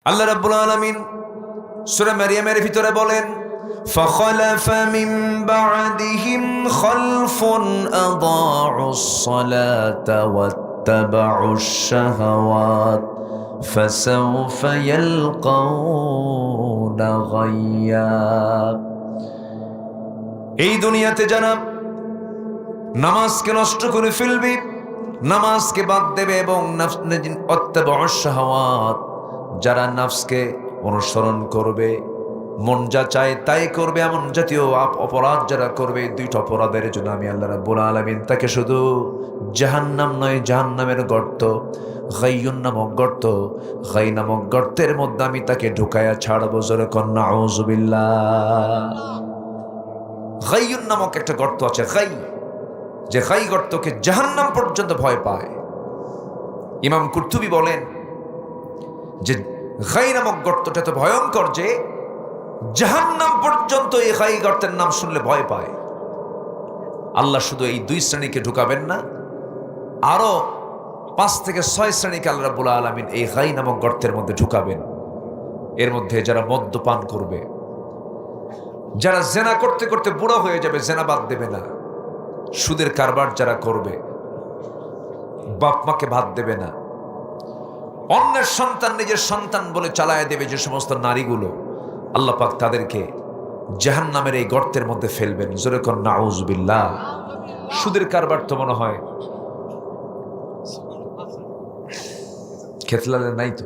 আল্লাহ রাব্বুল আলামিন সূরা মারিয়ামের ভিতরে বলেন, فخلف من بعدهم خلف أضاعوا الصلاة واتبعوا الشهوات فسوف يلقون غيا। এই দুনিয়াতে যারা নামাজকে নষ্ট করে ফেলবে, নামাজকে বাদ দেবে এবং ওয়াত্তাবাউশ শাহাওয়াত, যারা নাফসকে অনুসরণ করবে, মন যা চায় তাই করবে, এমন জাতীয় অপরাধ যারা করবে, দুইটা অপরাধের জন্য আমি আল্লাহ রাব্বুল আলামিন তাকে শুধু জাহান্নাম নয়, জাহান্নামের গর্ত, গাইয়ুন নামক গর্ত, গাই নামক গর্তের মধ্যে আমি তাকে ঢুকায়া ছাড়বো। জোরে কর নাউযুবিল্লাহ। গাইয়ুন নামক একটা গর্ত আছে, গাই, যে গাই গর্তকে জাহান্নাম পর্যন্ত ভয় পায়। ইমাম কুরতুবী বলেন যে গাই নামক গর্তটা তো ভয়ঙ্কর যে জাহান্নাম পর্যন্ত এই গাই গর্তের নাম শুনলে ভয় পায়। আল্লাহ শুধু এই দুই শ্রেণীকে ঢুকাবেন না, আরো 5 থেকে 6 শ্রেণীকে আল্লাহ রাব্বুল আলামিন এই গাই নামক গর্তের মধ্যে ঢুকাবেন। এর মধ্যে যারা মদ্যপান করবে, যারা জেনা করতে করতে বুড়া হয়ে যাবে, জেনা বাদ দেবে না, সুদের কারবার যারা করবে, বাপ মাকে ভাত দেবে না, অন্যের সন্তান নিজের সন্তান বলে চালায় দেবে, যে সমস্ত নারীগুলো, আল্লাহ পাক তাদেরকে জাহান্নামের এই গর্তের মধ্যে ফেলবেন। জোরে কর নাউযুবিল্লাহ। সুদের কারবার তো মনে হয় খেতলালে নাই, তো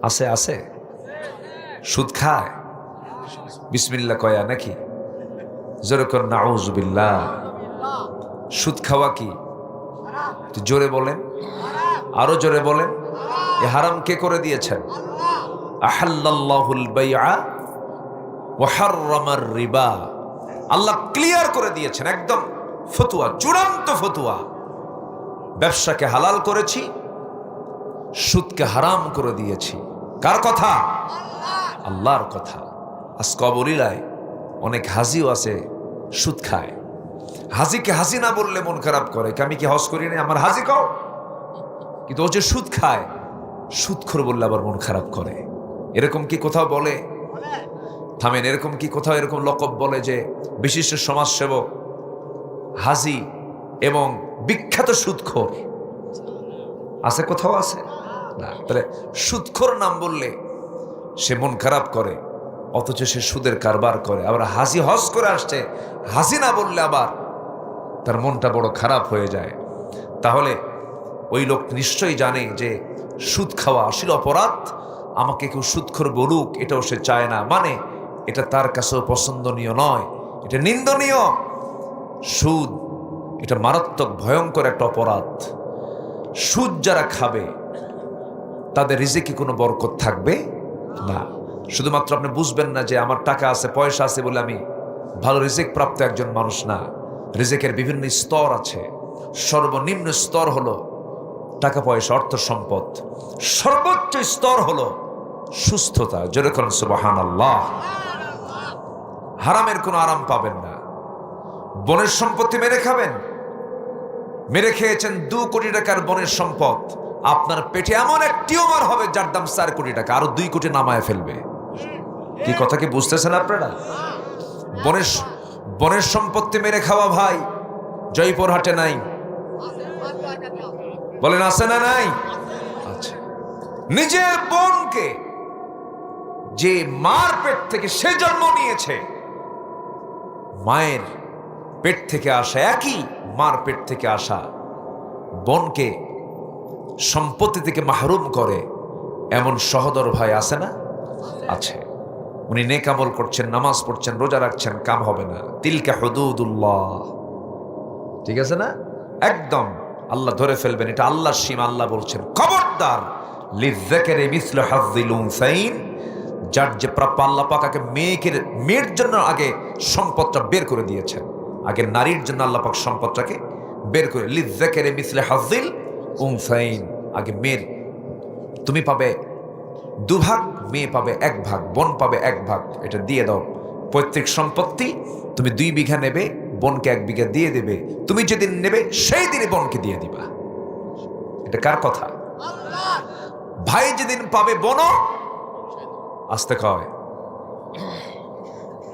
আছে, আছে, সুদ খায়, বিসমিল্লাহ কয়া নাকি? জোরে কর নাউযুবিল্লাহ। সুদ খাওয়া কি? তো জোরে বলেন, আরো জোরে বলেন। এ হারাম কে করে দিয়েছেন? আহাল্লাল্লাহুল বাইআ ওয়া হাররামার রিবা। আল্লাহ ক্লিয়ার করে দিয়েছেন, একদম ফতোয়া, চূড়ান্ত ফতোয়া। ব্যবসাকে হালাল করেছি, সুদকে হারাম করে দিয়েছি। কার কথা? আল্লাহর কথা। আজ কবরিলায় অনেক হাজিও আছে সুদ খায়। হাজিকে হাজি না বললে মন খারাপ করে, আমি কি হজ করি না, আমার হাজি কও। কিন্তু ও যে সুদ খায়, সুদখোর বললে আবার মন খারাপ করে। এরকম কি কোথাও বলে? থামেন, এরকম কি কোথাও এরকম লকব বলে যে বিশিষ্ট সমাজসেবক, হাজি এবং বিখ্যাত সুদখোর আছে? কোথাও আছে না। তাহলে সুদখোর নাম বললে সে মন খারাপ করে, অথচ সে সুদের কারবার করে। আবার হাজি হজ করে আসছে, হাজি না বললে আবার তার মনটা বড় খারাপ হয়ে যায়। তাহলে ওই লোক নিশ্চয়ই জানে যে সুদ খাওয়া আসলে অপরাধ। আমাকে কেউ সুদখোর বলুক এটাও সে চায় না, মানে এটা তার কাছেও পছন্দনীয় নয়, এটা নিন্দনীয়। সুদ এটা মারাত্মক ভয়ঙ্কর একটা অপরাধ। সুদ যারা খাবে তাদের রিজিকে কোনো বরকত থাকবে না। শুধুমাত্র আপনি বুঝবেন না যে আমার টাকা আছে, পয়সা আছে বলে আমি ভালো রিজিক প্রাপ্ত একজন মানুষ না। রিজিকের বিভিন্ন স্তর আছে। সর্বনিম্ন স্তর হলো টাকা পয়সা, অর্থ সম্পদ। সর্বোচ্চ স্তর হলো সুস্থতা। যেরকম সুবহানাল্লাহ। হারামের কোনো আরাম পাবেন না। বনের সম্পত্তি মেরে খাবেন, মেরে খেয়েছেন 2 কোটি টাকার বনের সম্পদ, আপনার পেটে এমন এক টিউমার হবে যার দাম 4 কোটি টাকা, আরো 2 কোটি নামায় ফেলবে। কি কথা কি বুঝতেছেন আপনারা? বনের সম্পত্তি মেরে খাওয়া ভাই জয়পুরহাটে নাই, বলেন আছে না নাই? আচ্ছা, নিজের বোনকে যে মার পেট থেকে সে জন্ম নিয়েছে, মায়ের পেট থেকে আসা, একই মার পেট থেকে আসা বোনকে সম্পত্তি থেকে মাহরুম করে এমন সহোদর ভাই আছে না? আছে। উনি নেক আমল করছেন, নামাজ পড়ছেন, রোজা রাখছেন, কাম হবে না। তিলকা হুদুদুল্লাহ, ঠিক আছে না? একদম আল্লাহ ধরে ফেলবেন, এটা আল্লাহর সীমা। আল্লাহ বলছেন খবরদার, লিযযাকারি মিসলু হাযযিল উনসাইন, যার যে প্রাপ্য। আল্লাহ পাক আগে মেয়ের জন্য আগে সম্পদটা বের করে দিয়েছেন, আগে নারীর জন্য আল্লাহ পাক সম্পদটাকে বের করে। লিযযাকারি মিসলু হাযযিল উনসাইন, আগে মেয়ের, তুমি পাবে 2 ভাগ, মেয়ে পাবে 1 ভাগ, বোন পাবে 1 ভাগ, এটা দিয়ে দাও। পৈতৃক সম্পত্তি তুমি 2 বিঘা নেবে, বোনকে 1 বিঘা দিয়ে দেবে। তুমি যেদিন নেবে সেই দিনই বোনকে দিয়ে দিবা। এটা কার কথা? ভাই যেদিন পাবে বোনও আসতে কয়।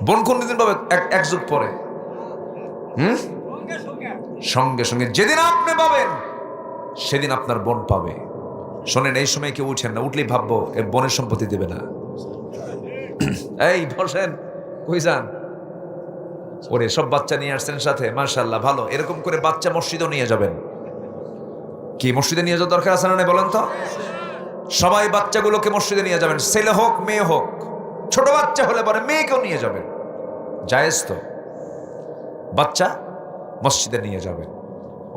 বোন কোন দিন পাবে? এক যুগ পরে। সঙ্গে সঙ্গে যেদিন আপনি পাবেন সেদিন আপনার বোন পাবে। শোনেন, এই সময় কেউ উঠেন না, উঠলেই ভাববো এ বোনের সম্পত্তি দেবে না। এই বসেন, কই যান? ওরে সব বাচ্চা নিয়ে আসছেন সাথে, মাশাআল্লাহ ভালো। এরকম করে বাচ্চা মসজিদেও নিয়ে যাবেন। কি মসজিদে নিয়ে যাওয়ার দরকার আছে না বলেন তো? সবাই বাচ্চাগুলোকে মসজিদে নিয়ে যাবেন, ছেলে হোক মেয়ে হোক। ছোট বাচ্চা হলে পরে মেয়েকেও নিয়ে যাবেন, জায়েজ তো। বাচ্চা মসজিদে নিয়ে যাবেন,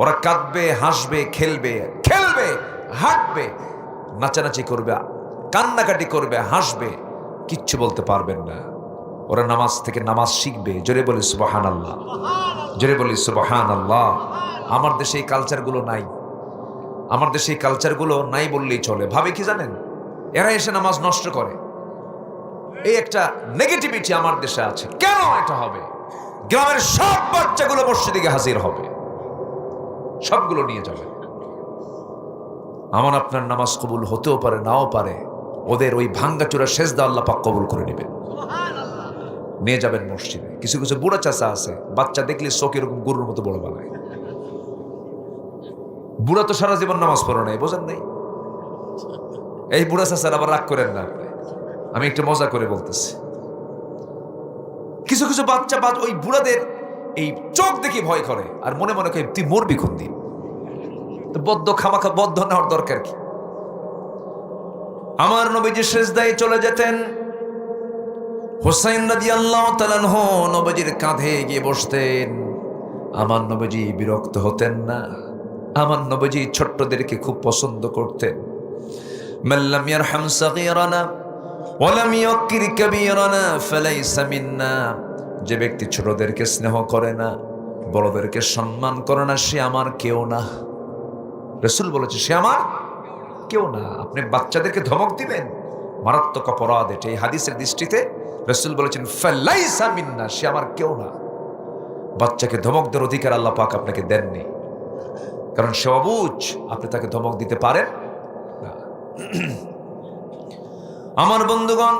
ওরা কাঁদবে, হাসবে, খেলবে, হাঁটবে, নাচানাচি করবে, কান্নাকাটি করবে, হাসবে, কিচ্ছু বলতে পারবেন না। ওরা নামাজ থেকে নামাজ শিখবে। জোরে বলি সুবহানাল্লাহ, জোরে বলি সুবহানাল্লাহ। আমার দেশে এই কালচারগুলো নাই, আমার দেশে এই কালচারগুলো নাই বললেই চলে। ভাবে কি জানেন? এরা এসে নামাজ নষ্ট করে, এই একটা নেগেটিভিটি আমার দেশে আছে। কেন এটা হবে? গ্রামের সব বাচ্চাগুলো মসজিদে গিয়ে হাজির হবে, সবগুলো নিয়ে যাবে। আমার আপনার নামাজ কবুল হতেও পারে, নাও পারে। ওদের ওই ভাঙ্গাচোরা সেজদা আল্লাহ পাক কবুল করে নেবেন। নিয়ে যাবেন মসজিদে। কিছু কিছু বুড়া চাচা আছে, বাচ্চা দেখলে চোখ এরকম গরুর মতো বড় বানায়। বুড়া তো সারা জীবন নামাজ পড়ে নাই, বোঝেন নাই? এই বুড়া চাচার আবার রাগ করেন না আপনি, আমি একটু মজা করে বলতেছি। কিছু কিছু বাচ্চা ওই বুড়াদের এই চোখ দেখে ভয় করে, আর মনে মনে করে তুই মরবি কোন দিন। তো বদ্ধ খামাখা বদ্ধ নেওয়ার দরকার কি? আমার নবীজি সেজদায় চলে যেতেন। হুসাইন রাদিয়াল্লাহু তাআলা আনহু নবীজির কাঁধে গিয়ে বসতেন। আমার নবীজি বিরক্ত হতেন না। আমার নবীজি ছোট্টদেরকে খুব পছন্দ করতেন। মাল্লাম ইয়ারহাম সাগীরানা ওয়া লাম ইয়াক্কির কাবীরানা ফালাইসা মিন্না। যে ব্যক্তি ছোটদেরকে স্নেহ করে না, বড়দেরকে সম্মান করে না, সে আমার কেউ না। রাসূল বলেছে সে আমার কেউ না। আপনি বাচ্চাদেরকে ধমক দিবেন, মারাত্মক অপরাধ এটা। এই হাদিসের দৃষ্টিতে রাসূল বলেছেন ফালাইসা মিন্না, সে আমার কেউ না। বাচ্চাকে ধমক দেওয়ার অধিকার আল্লাহ পাক আপনাকে দেননি, কারণ সে অবুঝ। আপনি তাকে ধমক দিতে পারেন না। আমার বন্ধুগণ,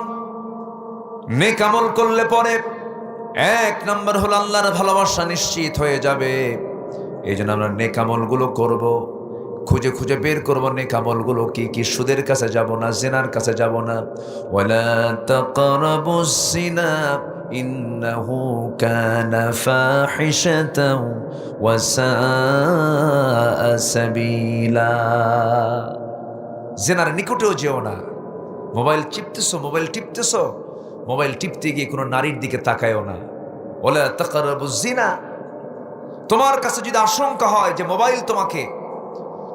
নেক আমল করলে পরে এক নম্বর হলো আল্লাহর ভালোবাসা নিশ্চিত হয়ে যাবে। এই জন্য আমরা নেক আমলগুলো করব, খুঁজে খুঁজে বের করব নেক আমলগুলো কি কি। সুদের কাছে যাব না, জিনার কাছে যাব না। ওয়ালা তাকরাবুস জিনা ইন্নাহু কানা ফাহিশাতাও ওয়া সাআ সাবিলা। জিনার নিকটেও যেও না। মোবাইল টিপতেছো, মোবাইল টিপতে গিয়ে কোনো নারীর দিকে তাকায়ও না। ওয়ালা তাকরাবুজ জিনা। তোমার কাছে যদি আশঙ্কা হয় যে মোবাইল তোমাকে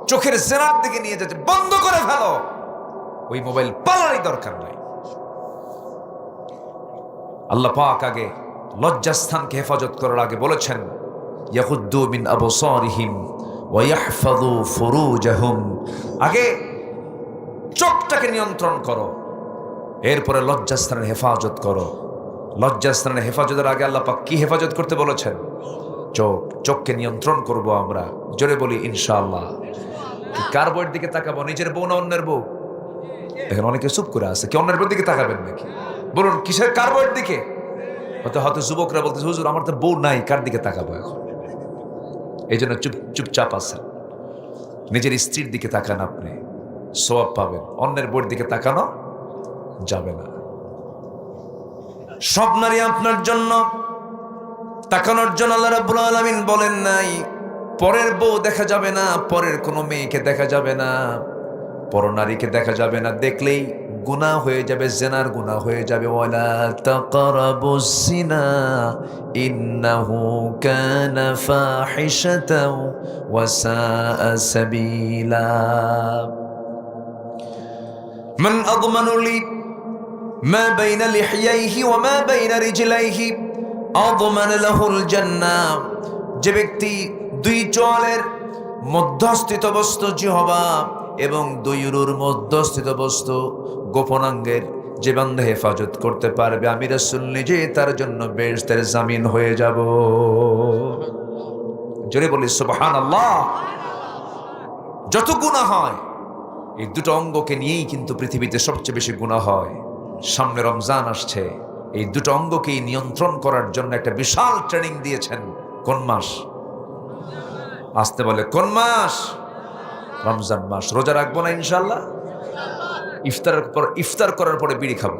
চোখের জিনার দিকে নিয়ে যাচ্ছে, বন্ধ করে ফেলো। ওই মোবাইল পালারই দরকার নাই। আল্লাহ পাক আগে লজ্জাস্থানকে হেফাজত করার আগে বলেছেন ইয়াগুদ্দু মিন আবসারিহিম ওয়া ইয়াহফাযু ফুরুজাহুম। আগে চোখটাকে নিয়ন্ত্রণ করো, এরপরে লজ্জাস্থানের হেফাজত করো। লজ্জাস্থানের হেফাজতের আগে আল্লাহ পাক কি হেফাজত করতে বলেছেন? চোখকে নিয়ন্ত্রণ করব আমরা। জোরে বলি ইনশাআল্লাহ। কার বউয়ের দিকে তাকাবো? নিজের বউ না অন্যের বউ? এখন অনেকে চুপ করে আছে, কি অন্যের বউয়ের দিকে তাকাবেন নাকি? বলুন কিসের কার বউয়ের দিকে? হয়তো যুবকরা বলতেছে হুজুর আমার তো বউ নাই, কার দিকে তাকাবো এখন? এই জন্য চুপচাপ আছেন। নিজের স্ত্রীর দিকে তাকান, আপনি সওয়াব পাবেন। অন্যের বউয়ের দিকে তাকানো যাবে না। সব নারী আপনার জন্য, তাকানোর জন্য আল্লাহ রাব্বুল আলামিন বলেন নাই পরের বউ দেখা যাবে না, পরের কোনো মেয়েকে দেখা যাবে না, পর নারীকে দেখা যাবে না। দেখলেই গুনাহ হয়ে যাবে, জিনার গুনাহ হয়ে যাবে। ওয়ালা তাকরাবুস জিনা ইন্নাহু কানা ফাহিশাতাও ওয়া সাআ সাবিলা। মান আযমানু লি মা বাইনা লিহইয়াইহি ওয়া মা বাইনা রিজলাইহি আযমান লাহুল জান্নাহ। যে ব্যক্তি দুই চোয়ালের মধ্যস্থিত বস্তু জিহ্বা এবং দুই উরুর মধ্যস্থিত বস্তু গোপনাঙ্গের যে বান্দা হেফাজত করতে পারবে, আমি রাসূল নিজে তার জন্য বেহেশতের জামিন হয়ে যাব। জোরে বলি সুবহানাল্লাহ। যত গুনাহ হয় এই দুটো অঙ্গকে নিয়েই কিন্তু পৃথিবীতে সবচেয়ে বেশি গুনাহ হয়। সামনে রমজান আসছে, এই দুটো অঙ্গকেই নিয়ন্ত্রণ করার জন্য একটা বিশাল ট্রেনিং দিয়েছেন। কোন মাস? আসতে বলে কোন মাস? রমজান মাস। রোজা রাখবো না ইনশাল্লাহ? ইফতার করার পরে বিড়ি খাবো।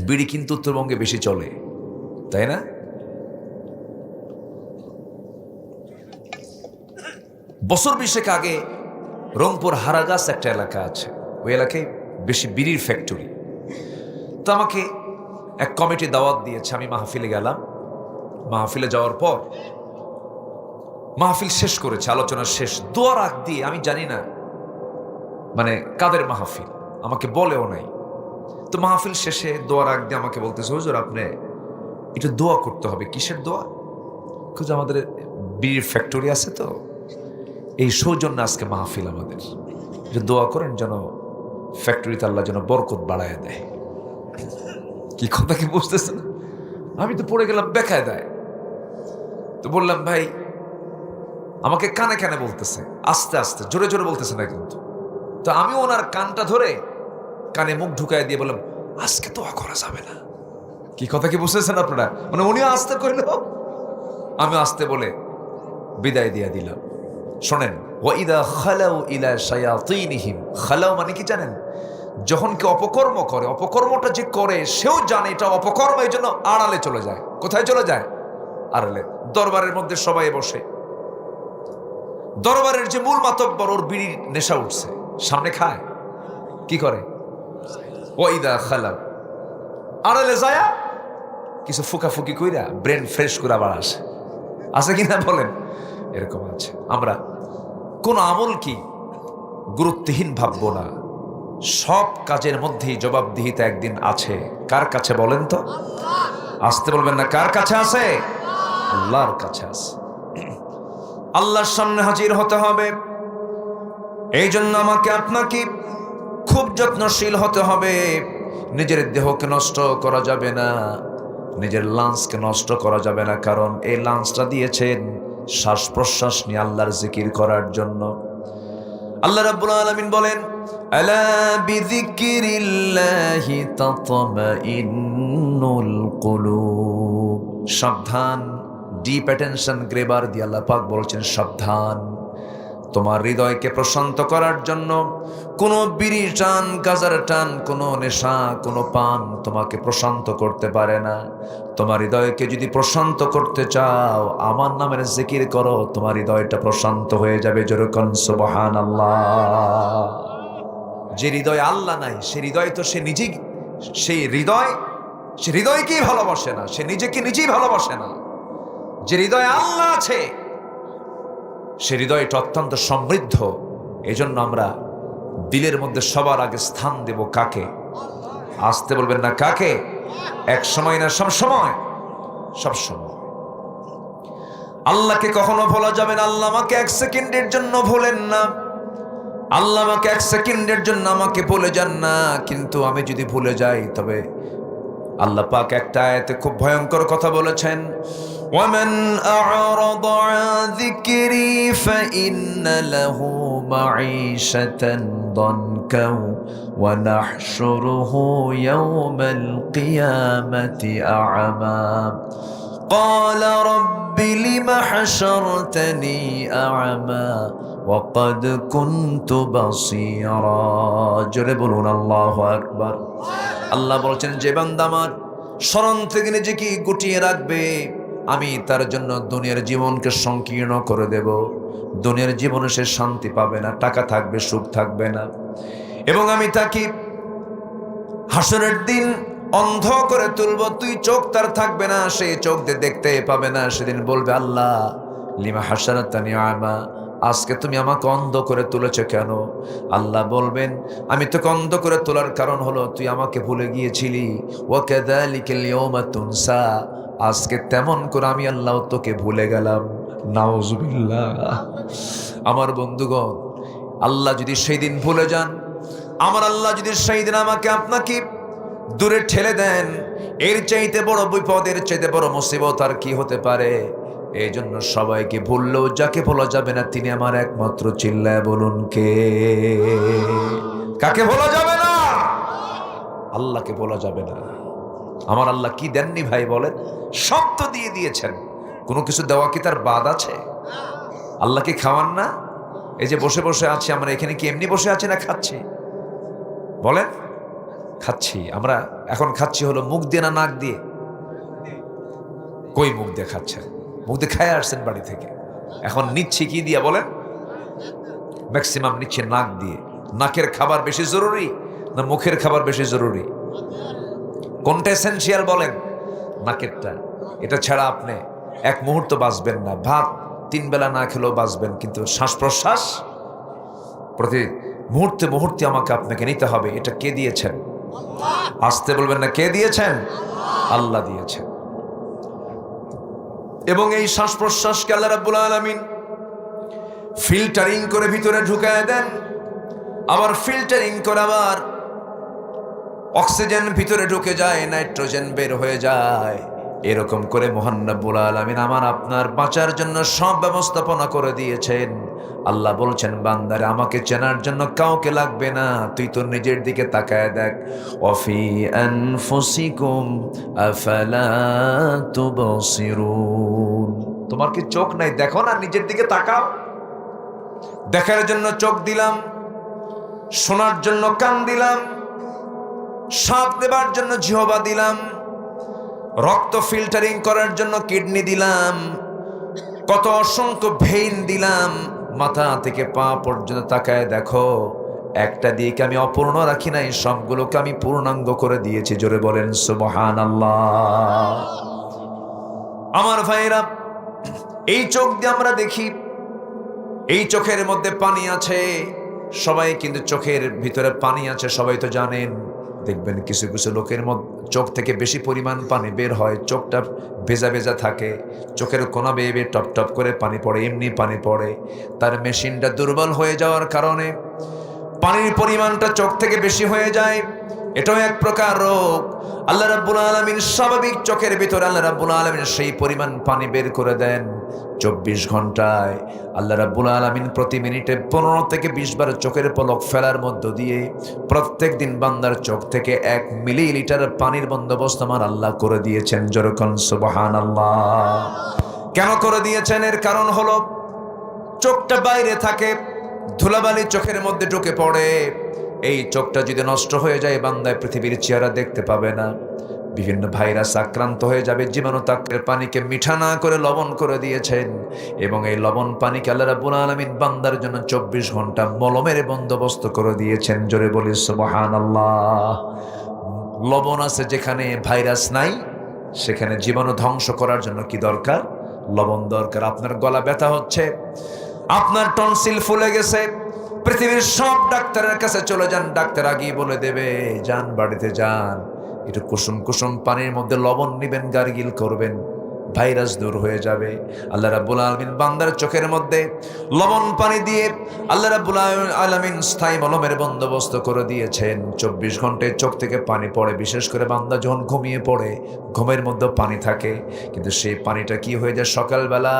বিড়ি কিন্তু উত্তরবঙ্গে বেশি চলে, তাই না? বছর 20 আগে রংপুর হারাগাছ একটা এলাকা আছে, ওই এলাকায় বেশি বিড়ির ফ্যাক্টরি। তো আমাকে এক কমিটি দাওয়াত দিয়েছে, আমি মাহফিলে গেলাম। মাহফিলে যাওয়ার পর মাহফিল শেষ করেছে, আলোচনা শেষ, দোয়ার আগ দিয়ে আমি জানি না মানে কাদের মাহফিল, আমাকে বলেও নাই। তো মাহফিল শেষে দোয়ার আগ দিয়ে আমাকে বলতেছে, হুজুর আপনি একটু দোয়া করতে হবে। কিসের দোয়া? আমাদের বিড়ির ফ্যাক্টরি আছে, তো এই সৌজন্য আজকে মাহফিল আমাদের, যে দোয়া করেন যেন ফ্যাক্টরিতে আল্লাহ যেন বরকত বাড়ায় দেয়। কি কথা কি বুঝতেছেন? আমি তো পড়ে গেলাম বেকায় দেয়। তো বললাম, ভাই আমাকে কানে কানে বলতেছে, আস্তে আস্তে, জোরে জোরে বলতেছে না কিন্তু। তো আমি ওনার কানটা ধরে কানে মুখ ঢুকায় দিয়ে বললাম, আজকে দোয়া করা যাবে না। কি কথা কি বুঝতেছেন আপনারা? মানে উনিও আস্তে কইল, আমি আস্তে বলে বিদায় দিয়ে দিলাম। শোনেন, ওয়াইদা খালাউ ইলা শায়াতিনহিম, খালাউ মানে কি জানেন? যখন কেউ অপকর্ম করে, অপকর্মটা যে করে সেও জানে এটা অপকর্ম, এই জন্য আড়ালে চলে যায়। কোথায় চলে যায়? আড়ালে। দরবারের মধ্যে সবাই বসে, দরবারের যে মূল মাতব্বর, ওর বিড়ির নেশা উঠছে, সামনে খায়, কি করে? ওয়াইদা খালাউ, আড়ালে যায় কিছু ফুকাফুকি কইরা ব্রেন ফ্রেশ করে আবার আসে। আছে কিনা বলেন? এরকম আছে। আমরা কোন আমল কি গুরুত্বহীন ভাববো না। সব কাজের মধ্যেই জবাবদিহিতা একদিন আছে। কার কাছে বলেন তো? আসতে বলবেন না, কার কাছে আছে? আল্লাহর কাছে আছে। আল্লাহর সামনে হাজির হতে হবে। এই জন্য আমাকে আপনাকে খুব যত্নশীল হতে হবে। নিজের দেহকে নষ্ট করা যাবে না, নিজের লাঞ্চকে নষ্ট করা যাবে না, কারণ এই লাঞ্চটা দিয়েছেন শ্বাস প্রশ্বাস নিয়ে আল্লাহর জিকির করার জন্য। আল্লাহ রাব্বুল আলামিন বলেন, আলা বিযিকরিল্লাহি তাতমাইন্নুল কুলুব। সাবধান, ডিপ অ্যাটেনশন গ্রেবার দিয়ে আল্লাহ পাক বলছেন, সাবধান, তোমার হৃদয়কে প্রশান্ত করার জন্য কোনো বিড়ি টান, গাজার টান, কোনো নেশা, কোনো পান তোমাকে প্রশান্ত করতে পারে না। তোমার হৃদয়কে যদি প্রশান্ত করতে চাও, আমার নামের জিকির করো, তোমার হৃদয়টা প্রশান্ত হয়ে যাবে। যেরকম সুবহানাল্লাহ। যে হৃদয় আল্লাহ নাই, সে হৃদয় তো সে নিজেই, সেই হৃদয়, সে হৃদয়কেই ভালোবাসে না, সে নিজেকে নিজেই ভালোবাসে না। যে হৃদয়ে আল্লাহ আছে, সে হৃদয়টা অত্যন্ত সমৃদ্ধ। এই জন্য আমরা দিলের মধ্যে সবার আগে স্থান দেব কাকে? আসতে বলবেন না, কাকে? এক সময় না সব সময়? সব সময়। আল্লাহকে কখনো ভোলা যাবে না। আল্লাহ আমাকে এক সেকেন্ডের জন্য ভোলেন না। আল্লাহ আমাকে এক সেকেন্ডের জন্য আমাকে ভুলে যান না। কিন্তু আমি যদি ভুলে যাই, তবে আল্লাহ পাক একটা আয়াতে খুব ভয়ঙ্কর কথা বলেছেন, وَمَنْ أَعْرَضَ عَنْ ذِكْرِي فَإِنَّ لَهُ مَعِيشَةً ضَنْكًا وَنَحْشُرُهُ يَوْمَ الْقِيَامَةِ أَعْمَى قَالَ رَبِّ لِمَ حَشَرْتَنِي أَعْمَى وَقَدْ كُنْتُ بَصِيرًا। জোরে বলুন আল্লাহু আকবার। আল্লাহ বলছেন, যে বান্দা আমার স্মরণ থেকে নিজেকে গুটিয়ে রাখবে, আমি তার জন্য দুনিয়ার জীবনকে সংকীর্ণ করে দেব। দুনিয়ার জীবনে সে শান্তি পাবে না, টাকা থাকবে, সুখ থাকবে না, এবং আমি তাকে হাসরের দিন অন্ধ করে তুলব। তুই চোখ তার থাকবে না, সে চোখ দিয়ে দেখতে পাবে না। সেদিন বলবে, আল্লাহ লিমা হাশারাতানি আমা, আজকে তুমি আমাকে অন্ধ করে তুলেছো কেন? আল্লাহ বলবেন, আমি তোকে অন্ধ করে তোলার কারণ হলো তুই আমাকে ভুলে গিয়েছিলি। ওয়া কাযালিকাল ইয়াওমা তুনসা, আজকে তেমন করে আমি আল্লাহ তোকে ভুলে গেলাম। নাউজুবিল্লাহ। আমার বন্ধুগণ, আল্লাহ যদি সেই দিন ভুলে যান, আমার আল্লাহ যদি সেই দিন আমাকে আপনাকে দূরে ঠেলে দেন, এর চাইতে বড় বিপদ, এর চাইতে বড় মুসিবত আর কি হতে পারে? এই জন্য সবাইকে বললেও যাকে বলা যাবে না তিনি আমার একমাত্র, চিল্লায় বলুন কে? কাকে বলা যাবে না? আল্লাহকে বলা যাবে না। আমার আল্লাহ কি দেননি ভাই বলেন? সব তো দিয়ে দিয়েছেন, কোনো কিছু দেওয়া কি তার বাদ আছে? আল্লাহ কি খাওয়ান না? এই যে বসে বসে আছি আমরা এখানে, কি এমনি বসে আছি না খাচ্ছি? বলেন, খাচ্ছি। আমরা এখন খাচ্ছি হলো মুখ দিয়ে না নাক দিয়ে? কই মুখ দিয়ে খাচ্ছেন? মুখ দিয়ে খায় আসছেন বাড়ি থেকে। এখন নিচ্ছি কি দিয়া বলেন? ম্যাক্সিমাম নিচ্ছে নাক দিয়ে। নাকের খাবার বেশি জরুরি না মুখের খাবার বেশি জরুরি? কোনটা এসেনশিয়াল বলেন? নাকেরটা। এটা ছাড়া আপনি এক মুহূর্ত বাঁচবেন না। ভাত 3 বেলা না খেলেও বাঁচবেন, কিন্তু শ্বাস প্রশ্বাস প্রতি মুহূর্তে মুহূর্তে আমাকে আপনাকে নিতে হবে। এটা কে দিয়েছেন? আসতে বলবেন না, কে দিয়েছেন? আল্লাহ দিয়েছেন। এবং এই শ্বাস প্রশ্বাসকে আল্লাহ রাব্বুল আলামিন ফিল্টারিং করে ভিতরে ঢুকায় দেন, আবার ফিল্টারিং করে আবার অক্সিজেন ভিতরে ঢুকে যায়, নাইট্রোজেন বের হয়ে যায়। এরকম করে মহান রব্বুল আলামিন আমার আপনার বাঁচার জন্য সব ব্যবস্থাপনা করে দিয়েছেন। আল্লাহ বলছেন, বান্দারে আমাকে চেনার জন্য কাউকে লাগবে না, তুই তোর নিজের দিকে তাকায় দেখ। ওয়াফি আনফুসিকুম আফালা তুবসিরুন। তোমার কি চোখ নাই? দেখো না, নিজের দিকে তাকাও। দেখার জন্য চোখ দিলাম, শোনার জন্য কান দিলাম, শ্বাস নেবার জন্য জিহ্বা দিলাম, রক্ত ফিল্টারিং করার জন্য কিডনি দিলাম, কত অসংখ্য ভেইন দিলাম। মাথা থেকে পা পর্যন্ত তাকায় দেখো, একটা দিকে আমি অপূর্ণ রাখি নাই, সবগুলোকে আমি পূর্ণাঙ্গ করে দিয়েছি। জোরে বলেন সুবহানাল্লাহ। আমার ভাইরা, এই চোখ দিয়ে আমরা দেখি, এই চোখের মধ্যে পানি আছে। সবাই কিন্তু চোখের ভিতরে পানি আছে, সবাই তো জানেন। দেখবেন কিছু কিছু লোকের চোখ থেকে বেশি পরিমাণ পানি বের হয়, চোখটা ভেজা ভেজা থাকে, চোখের কোনা বেয়ে বেয়ে টপ টপ করে পানি পড়ে, এমনি পানি পড়ে। তার মেশিনটা দুর্বল হয়ে যাওয়ার কারণে পানির পরিমাণটা চোখ থেকে বেশি হয়ে যায়। এটাও এক প্রকার রোগ। আল্লাহ রাব্বুল আলামিন স্বাভাবিক চোখের ভিতরে আল্লাহ রাব্বুল আলামিন সেই পরিমাণ পানি বের করে দেন। 24 ঘন্টায় আল্লাহ রাব্বুল আলামিন প্রতি মিনিটে 15 থেকে 20 বার চোখের পলক ফেলার মধ্য দিয়ে প্রত্যেক দিন বান্দার চোখ থেকে 1 মিলিলিটার পানির বন্দোবস্ত আমার আল্লাহ করে দিয়েছেন। যেরকম সুবহানাল্লাহ। কেন করে দিয়েছেন? এর কারণ হলো চোখটা বাইরে থাকে, ধুলাবালি চোখের মধ্যে ঢুকে পড়ে। এই চোখটা যদি নষ্ট হয়ে যায়, বান্দায় পৃথিবীর চেহারা দেখতে পাবে না। বিভিন্ন ভাইরাস আক্রান্ত হয়ে যাবে। জীবাণুতাকের পানিকে মিঠা না করে লবণ করে দিয়েছেন, এবং এই লবণ পানিকে আল্লাহ রাব্বুল আলামিন বান্দার জন্য 24 ঘন্টা মলমের বন্দোবস্ত করে দিয়েছেন। জোরে বলি সুবহানাল্লাহ। লবণ আছে যেখানে, ভাইরাস নাই সেখানে। জীবাণু ধ্বংস করার জন্য কি দরকার? লবণ দরকার। আপনার গলা ব্যথা হচ্ছে, আপনার টনসিল ফুলে গেছে, পৃথিবীর সব ডাক্তারের কাছে চলে যান, ডাক্তার আগেই বলে দেবে, যান বাড়িতে যান, একটু কুসুম কুসুম পানির মধ্যে লবণ নিবেন, গার্গিল করবেন, ভাইরাস দূর হয়ে যাবে। আল্লাহ রাব্বুল আলামিন বান্দার চোখের মধ্যে লবণ পানি দিয়ে আল্লাহ রাব্বুল আলামিন স্থায়ী মলমের বন্দোবস্ত করে দিয়েছেন। 24 ঘন্টায় চোখ থেকে পানি পড়ে। বিশেষ করে বান্দা যখন ঘুমিয়ে পড়ে, ঘুমের মধ্যে পানি থাকে, কিন্তু সেই পানিটা কি হয়ে যায়, সকালবেলা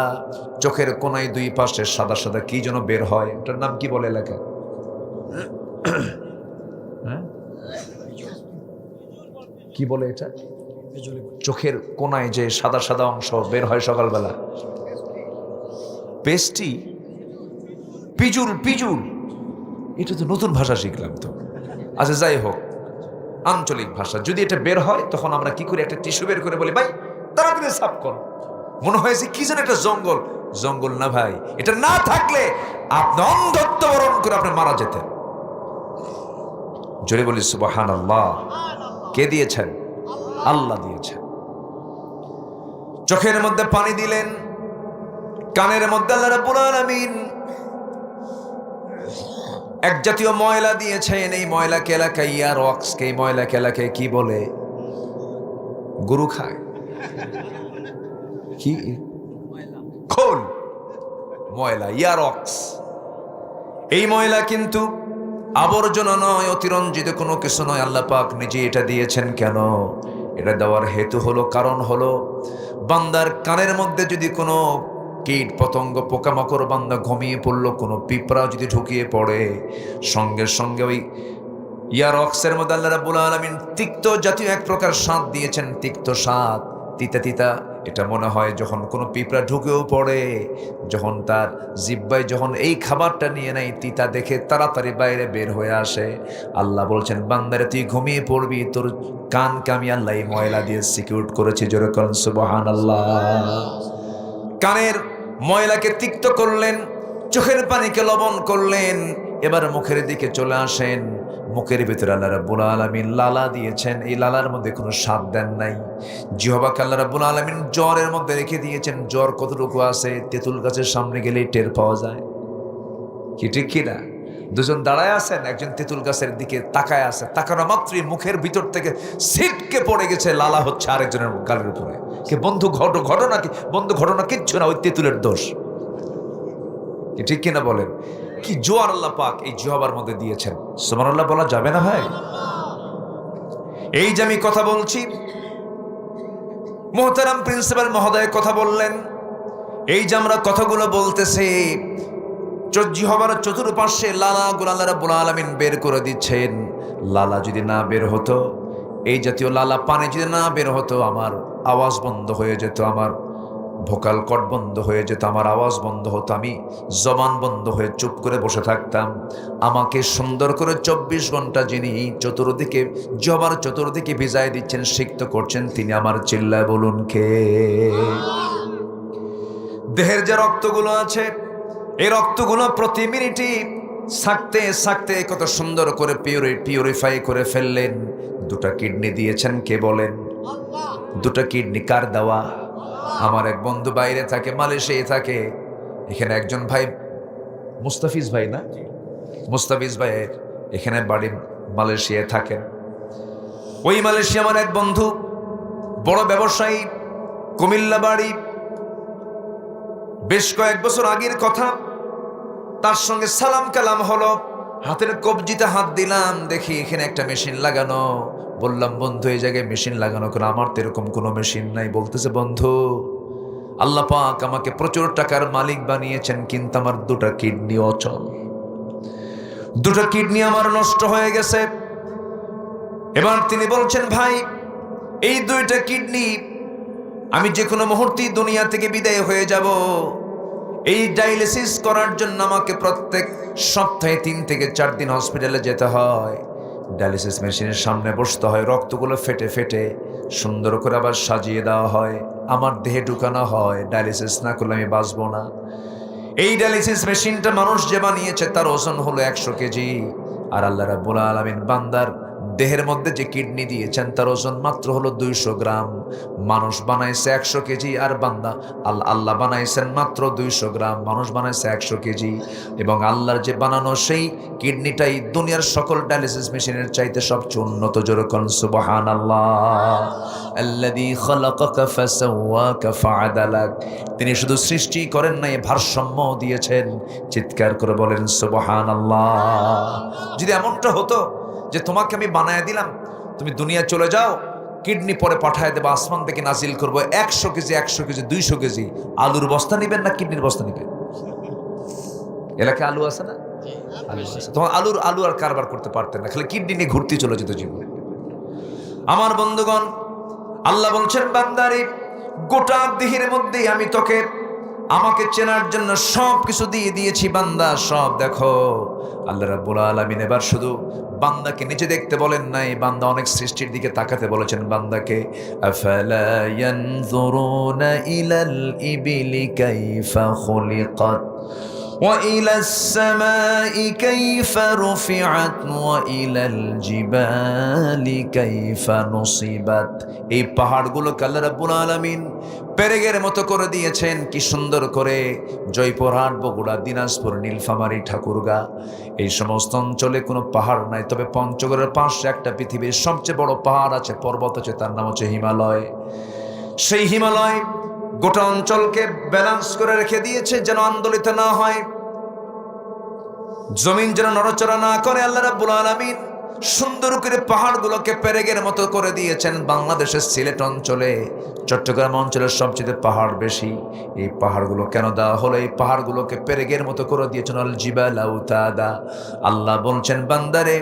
চোখের কোনায় 2 পাশে সাদা সাদা কি যেন বের হয়। ওটার নাম কি বলে লেখা? হ্যাঁ, কি বলে এটা? চোখের কোনায় যে সাদা সাদা অংশ বের হয় সকালবেলা, পেস্টি, পিজুল। পিজুল, এটা তো নতুন ভাষা শিখলাম তো। আচ্ছা, যাই হোক, আঞ্চলিক ভাষা। যদি এটা বের হয় তখন আমরা কি করি, একটা টিস্যু বের করে বলি, ভাই তাড়াতাড়ি সাফ কর। মনে হয়েছে কি যেন একটা জঙ্গল। জঙ্গল না ভাই, এটা না থাকলে আপনি অন্ধত্ব বরণ করে আপনি মারা যেতেন। জোরে বলি সুবহানাল্লাহ। কে দিয়েছেন? আল্লাহ দিয়েছেন। চোখের মধ্যে পানি দিলেন, কানের মধ্যে আল্লাহ রাব্বুল আলামিন এক জাতীয় ময়লা দিয়েছেন। এই ময়লাকে এলাকায় ইয়ারক্সকে, এই ময়লাকে এলাকায় কি বলে? গরু খায় কি? খোল ময়লা, ইয়ারক্স। এই ময়লা কিন্তু আবর্জনা নয়, অতিরঞ্জিত কোনো কিছু নয়। আল্লাহ পাক নিজে এটা দিয়েছেন। কেন? এটা দেওয়ার হেতু হলো, কারণ হলো বান্দার কানের মধ্যে যদি কোনো কীট পতঙ্গ পোকামাকড় বান্দা ঘুমিয়ে পড়লো, কোনো পিঁপড়া যদি ঢুকিয়ে পড়ে, সঙ্গে সঙ্গে ওই ইয়ার অক্সের মধ্যে আল্লাহ রাব্বুল আলামিন তিক্ত জাতীয় এক প্রকার স্বাদ দিয়েছেন, তিক্ত স্বাদ, তিতা তিতা। এটা মনে হয় যখন কোনো পিঁপড়া ঢুকেও পড়ে, যখন তার জিহ্বায় যখন এই খাবারটা নিয়ে নেয়, তিতা দেখে তাড়াতাড়ি বাইরে বের হয়ে আসে। আল্লাহ বলছেন, বান্দারে তুই ঘুমিয়ে পড়বি, তোর কানকে আমি আল্লাহ এই ময়লা দিয়ে সিকিউর করেছি। জোরে বলেন সুবহানাল্লাহ। কানের ময়লাকে তিক্ত করলেন, চোখের পানিকে লবণ করলেন। এবার মুখের দিকে চলে আসেন। মুখের ভিতরে আল্লাহ রাব্বুল আলামিন লালা দিয়েছেন, এই লালার মধ্যে কোনো স্বাদ দেন নাই। জিহ্বাকে আল্লাহ রাব্বুল আলামিন জ্বরের মধ্যে রেখে দিয়েছেন। জ্বর কতটুকু আছে, তেঁতুল গাছের সামনে গেলেই টের পাওয়া যায়। কি ঠিক কিনা? দুজন দাঁড়ায় আছেন, একজন তেঁতুল গাছের দিকে তাকায় আছে, তাকানো মাত্রই মুখের ভিতর থেকে ছিটকে পড়ে গেছে, লালা হচ্ছে আরেকজনের গালের উপরে। কে বন্ধু ঘটনা কি? বন্ধু ঘটনা কিচ্ছু না, ওই তেঁতুলের দোষ। কি ঠিক কিনা বলেন? কি জোয়ার আল্লাহ পাক এই জিহ্বার মধ্যে দিয়েছেন। সুবহানাল্লাহ বলা যাবে না ভাই? এই যে আমি কথা বলছি, মোহতারাম প্রিন্সিপাল মহোদয় কথা বললেন, এই যে আমরা কথাগুলো বলতেছি, জিহ্বার চতুর্পাশে লালাগুলো আল্লাহ রাব্বুল আলামিন বের করে দিচ্ছেন। লালা যদি না বের হতো, এই জাতীয় লালা পানি যদি না বের হতো, আমার আওয়াজ বন্ধ হয়ে যেত, আমার ভোকাল কট বন্ধ হয়ে যেত, আমার আওয়াজ বন্ধ হতো, আমি জবান বন্ধ হয়ে চুপ করে বসে থাকতাম। আমাকে সুন্দর করে 24 ঘন্টা যিনি চতুর্দিকে জিহ্বার চতুর্দিকে ভিজায় দিচ্ছেন, সিক্ত করছেন, তিনি আমার চিল্লায় বলুন কে? দেহের যে রক্তগুলো আছে, এই রক্তগুলো প্রতি মিনিটে থাকতে থাকতে কত সুন্দর করে পিউরিফাই করে ফেললেন। দুটা কিডনি দিয়েছেন কে বলেন? দুটা কিডনি কার দেওয়া? আমার এক বন্ধু বাইরে থাকে, মালয়েশিয়ায় থাকে। এখানে একজন ভাই মুস্তাফিজ ভাই, না মুস্তাফিজ ভাইয়ের এখানে বাড়ি, মালয়েশিয়ায় থাকেন। ওই মালয়েশিয়া আমার এক বন্ধু, বড় ব্যবসায়ী, কুমিল্লা বাড়ি। বেশ কয়েক বছর আগের কথা, তার সঙ্গে সালাম কালাম হলো, হাতের কবজিতে হাত দিলাম, দেখি এখানে একটা মেশিন লাগানো। বললাম, বন্ধু এই জায়গায় মেশিন লাগানো কেন? আমার তো এরকম কোনো মেশিন নাই। বলতেছে, বন্ধু আল্লাহ পাক আমাকে প্রচুর টাকার মালিক বানিয়েছেন, কিন্তু আমার দুটা কিডনি অচল, দুটা কিডনি আমার নষ্ট হয়ে গেছে। এবার তিনি বলছেন, ভাই এই দুইটা কিডনি আমি যে কোনো মুহূর্তেই দুনিয়া থেকে বিদায় হয়ে যাব। এই ডায়ালিসিস করার জন্য আমাকে প্রত্যেক সপ্তাহে 3 থেকে 4 দিন হসপিটালে যেতে হয়। ডায়ালিসিস মেশিনের সামনে বসতে হয়, রক্তগুলো ফেটে ফেটে সুন্দর করে আবার সাজিয়ে দেওয়া হয়, আমার দেহে ঢুকানো হয়। ডায়ালিসিস না করলে আমি বাঁচবো না। এই ডায়ালিসিস মেশিনটা মানুষ যে বানিয়েছে, তার ওজন হলো 100 কেজি। আর আল্লাহ রাব্বুল আলামিন বান্দার দেহের মধ্যে যে কিডনি দিয়েছেন, তার ওজন মাত্র হলো 200 গ্রাম। মানুষ বানাইছে 100 কেজি, আর বান্দা আল্লাহ বানাইছেন মাত্র 200 গ্রাম। মানুষ বানাইছে 100 কেজি। এবং আল্লাহর যে বানানো সেই কিডনিটাই দুনিয়ার সকল ডায়ালিসিস মেশিনের চাইতে সবচেয়ে উন্নত। জোরে কোন সুবহানাল্লাহ। আল্লাযী খালাকাকা ফাসাওয়াকা ফাআদালাক। তিনি শুধু সৃষ্টি করেন নাই, ভারসাম্য দিয়েছেন। চিৎকার করে বলেন সুবহানাল্লাহ। যদি এমনটা হতো যে তোমাকে আমি বানায় দিলাম, তুমি দুনিয়া চলে যাও, কিডনি পরে পাঠায় দেবো, আসমান থেকে নাজিল করবো 100 কেজি 100 কেজি 200 কেজি, আলুর বস্তা নিবেন না কিডনির বস্তা নিবেন? এলাকায় আলু আছে না? আলু আছে। তোমার আলু আর কারবার করতে পারতেন না, খালি কিডনি নিয়ে ঘুরতে চলে যেত জীবনে। আমার বন্ধুগণ, আল্লাহ বলছেন, বান্দারে গোটা দেহের মধ্যে আমি তোকে আমাকে চেনার জন্য সব কিছু দিয়ে দিয়েছি বান্দা, সব দেখো। আল্লাহ রাব্বুল আলামিন এবার শুধু বান্দাকে নিচে দেখতে বলেন নাই, বান্দা অনেক সৃষ্টির দিকে তাকাতে বলেছেন বান্দাকে। আফালা ইয়ানজুরুনা ইলাল ইবিলি কাইফা খুলিকাত ওয়া ইলাস সামাই কাইফা রুফিআত ওয়া ইলাল জিবালি কাইফা নুসিবাত। এই পাহাড়গুলোকে আল্লাহ রাব্বুল আলামিন পেরেগের মতো করে দিয়েছেন, কি সুন্দর করে। জয়পুরহাট, বগুড়া, দিনাজপুর, নীলফামারী, ঠাকুরগা, এই সমস্ত অঞ্চলে কোনো পাহাড় নাই। তবে পঞ্চগড়ের পাশে একটা পৃথিবীর সবচেয়ে বড় পাহাড় আছে, পর্বত আছে, তার নাম হচ্ছে হিমালয়। সেই হিমালয় গোটা অঞ্চলকে ব্যালেন্স করে রেখে দিয়েছে, যেন আন্দোলিত না হয়, জমিন যেন নড়াচড়া না করে। আল্লাহ রাব্বুল আলামিন সুন্দর করে পাহাড়গুলোকে পেরেকের মতো করে দিয়েছেন। বাংলাদেশের সিলেট অঞ্চলে, চট্টগ্রাম অঞ্চলের সবচেয়ে পাহাড় বেশি। এই পাহাড়গুলো কেন দেওয়া হলো? এই পাহাড়গুলোকে পেরেকের মতো করে দিয়েছেন। আল জিবাল আউতাদা। আল্লাহ বলছেন, বান্দারে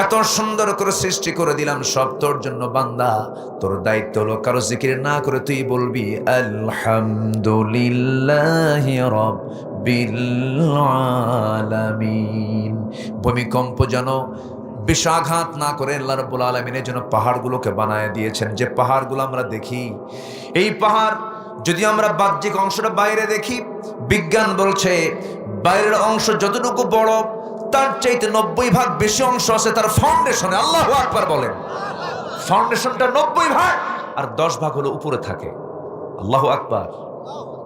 এত সুন্দর করে সৃষ্টি করে দিলাম সব তোর জন্য বান্দা। তোর দায়িত্ব হলো কারো জিকির না করে তুই বলবি আলহামদুলিল্লাহি রাব্বিল আলামিন। ভূমিকম্প যেন বিষাঘাত না করে আল্লাহ রাব্বুল আলামিনের জন্য পাহাড়গুলোকে বানায় দিয়েছেন। যে পাহাড়গুলো আমরা দেখি, এই পাহাড় যদি আমরা বাহ্যিক অংশটা বাইরে দেখি, বিজ্ঞান বলছে বাইরের অংশ যতটুকু বড় তার চাইতে 90 ভাগ বেশি অংশ আছে তার ফাউন্ডেশনে। আল্লাহু আকবার বলেন। ফাউন্ডেশনটা 90 ভাগ আর 10 ভাগ হলো উপরে থাকে। আল্লাহু আকবার।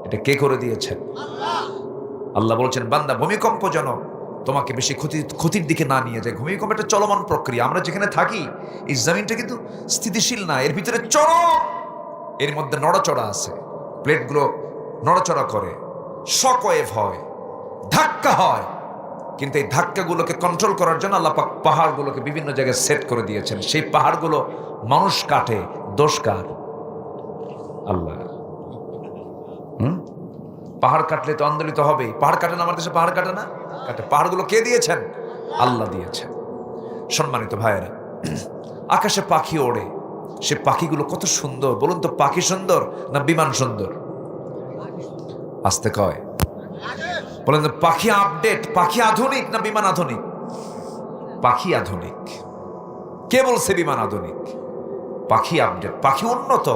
এটা কে করে দিয়েছেন? আল্লাহ বলছেন, বান্দা ভূমিকম্প যেন তোমাকে বেশি ক্ষতির দিকে না নিয়ে যায়। ভূমিকম্প একটা চলমান প্রক্রিয়া। আমরা যেখানে থাকি এই জমিনটা কিন্তু স্থিতিশীল না, এর ভিতরে চরম, এর মধ্যে নড়াচড়া আছে। প্লেটগুলো নড়াচড়া করে, শক ওয়েভ হয়, ধাক্কা হয়। কিন্তু এই ধাক্কাগুলোকে কন্ট্রোল করার জন্য আল্লাহ পাক পাহাড়গুলোকে বিভিন্ন জায়গায় সেট করে দিয়েছেন। সেই পাহাড়গুলো মানুষ কাটে, দোষ কার? আল্লাহ। পাহাড় কাটলে তো আন্দোলিত হবে। পাহাড় কাটে না? আমার দেশে পাহাড় কাটে না? কাটে। পাহাড়গুলো কে দিয়েছেন? আল্লাহ দিয়েছেন। সম্মানিত ভাইয়েরা, আকাশে পাখি ওড়ে, সে পাখিগুলো কত সুন্দর বলুন তো। পাখি সুন্দর না বিমান সুন্দর? আসতে কয় বলেন তো, পাখি আপডেট, পাখি আধুনিক না বিমান আধুনিক? পাখি আধুনিক। কে বলছে বিমান আধুনিক? পাখি আপডেট, পাখি উন্নত।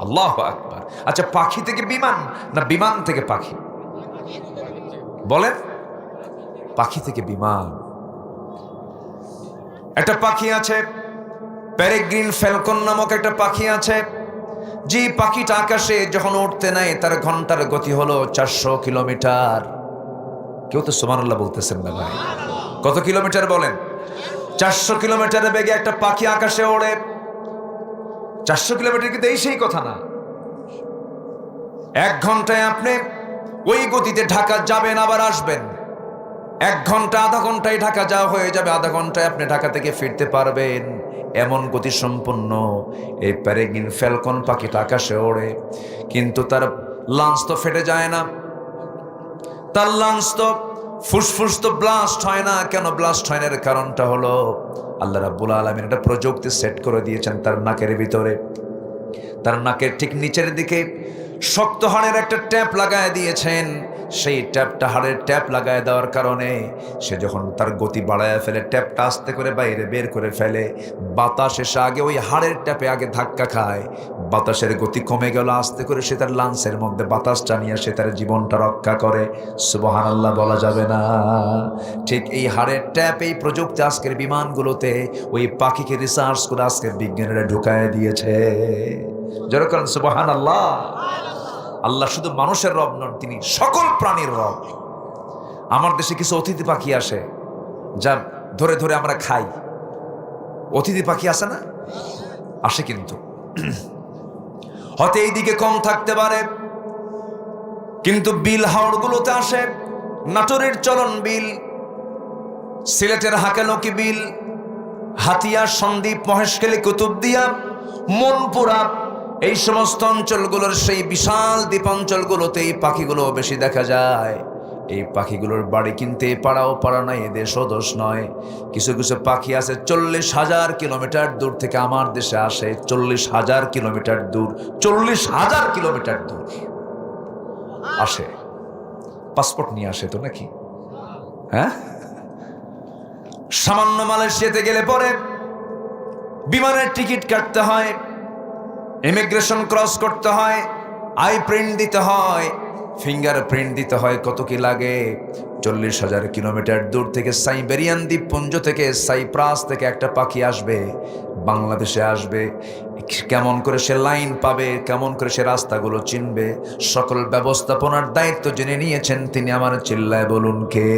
আল্লাহু আকবার। আচ্ছা, পাখি থেকে বিমান না বিমান থেকে পাখি? বলেন। পাখি থেকে বিমান। একটা পাখি আছে পেরেগ্রিন ফ্যালকন নামক একটা পাখি আছে। যে পাখিটা আকাশে যখন উঠতে নেয় তার ঘন্টার গতি হলো 400 কিলোমিটার। কেউ তো সুবহানাল্লাহ বলতেছেন না ভাই? কত কিলোমিটার বলেন? 400 কিলোমিটারের বেগে একটা পাখি আকাশে ওড়ে। 400 কিলোমিটার কিন্তু এই সেই কথা না। 1 ঘন্টায় আপনি ওই গতিতে ঢাকা যাবেন আবার আসবেন। 1 ঘন্টা আধা ঘন্টায় ঢাকা যাওয়া হয়ে যাবে, আধা ঘন্টায় আপনি ঢাকা থেকে ফিরতে পারবেন। এমন গতি সম্পন্ন এই পেরেগ্রিন ফ্যালকন পাখিটা আকাশে ওড়ে। কিন্তু তার লাঞ্চ তো ফেটে যায় না, তার লাঞ্চ তো ফুসফুস তো ব্লাস্ট হয় না। কেন ব্লাস্ট হয় না? এর কারণটা হলো আল্লাহ রাব্বুল আলামিন একটা প্রযুক্তি সেট করে দিয়েছেন তার নাকের ভিতরে। তার নাকের ঠিক নিচের দিকে শক্ত হাড়ের একটা ট্যাপ লাগায় দিয়েছেন। সেই ট্যাপটা, হাড়ের ট্যাপ লাগায় দেওয়ার কারণে সে যখন তার গতি বাড়ায় ফেলে, ট্যাপটা আস্তে করে বাইরে বের করে ফেলে, বাতাস এসে আগে ওই হাড়ের ট্যাপে আগে ধাক্কা খায়, বাতাসের গতি কমে গেল, আস্তে করে সে তার লাঞ্চের মধ্যে বাতাসটা নিয়ে সে তার জীবনটা রক্ষা করে। সুবহানাল্লাহ বলা যাবে না? ঠিক এই হাড়ের ট্যাপ, এই প্রযুক্তি আজকের বিমানগুলোতে ওই পাখিকে রিসার্চ করে আজকের বিজ্ঞানীরা ঢুকায় দিয়েছে। যেরকম সুবহানাল্লাহ। আল্লাহ শুধু মানুষের রব নন, তিনি সকল প্রাণীর রব। আমার দেশে কিছু অতিথি পাখি আসে যা ধরে ধরে আমরা খাই। অতিথি পাখি আসে না? আসে, কিন্তু হয়তো এইদিকে কম থাকতে পারে, কিন্তু বিল হাওড়গুলোতে আসে। নাটোরের চলন বিল, সিলেটের হাকালকি বিল, হাতিয়া, সন্দ্বীপ, মহেশখালী, কুতুবদিয়া, মনপুরা, এই সমস্ত অঞ্চলগুলোর সেই বিশাল দ্বীপাঞ্চলগুলোতে এই পাখিগুলো বেশি দেখা যায়। এই পাখিগুলোর বাড়ি কিন্তু এ পাড়াও পাড়া নয়, এ দেশও দোষ নয়। কিছু কিছু পাখি আছে 40,000 কিলোমিটার দূর থেকে আমার দেশে আসে। 40,000 কিলোমিটার দূর, 40,000 কিলোমিটার দূর আসে। পাসপোর্ট নিয়ে আসে তো নাকি? হ্যাঁ, সামান্য মালয়েশিয়াতে গেলে পরে বিমানের টিকিট কাটতে হয়, ইমিগ্রেশন ক্রস করতে হয়, আই প্রিন্ট দিতে হয়, ফিঙ্গার প্রিন্ট দিতে হয়। কত কি লাগে? 40,000 কিলোমিটার দূর থেকে সাইবেরিয়ান দ্বীপপুঞ্জ থেকে, সাইপ্রাস থেকে একটা পাখি আসবে, বাংলাদেশে আসবে। কেমন করে সে লাইন পাবে, কেমন করে সে রাস্তাগুলো চিনবে, সকল ব্যবস্থাপনার দায়িত্ব জেনে নিয়েছেন তিনি। আমার চিল্লায় বলুন কে?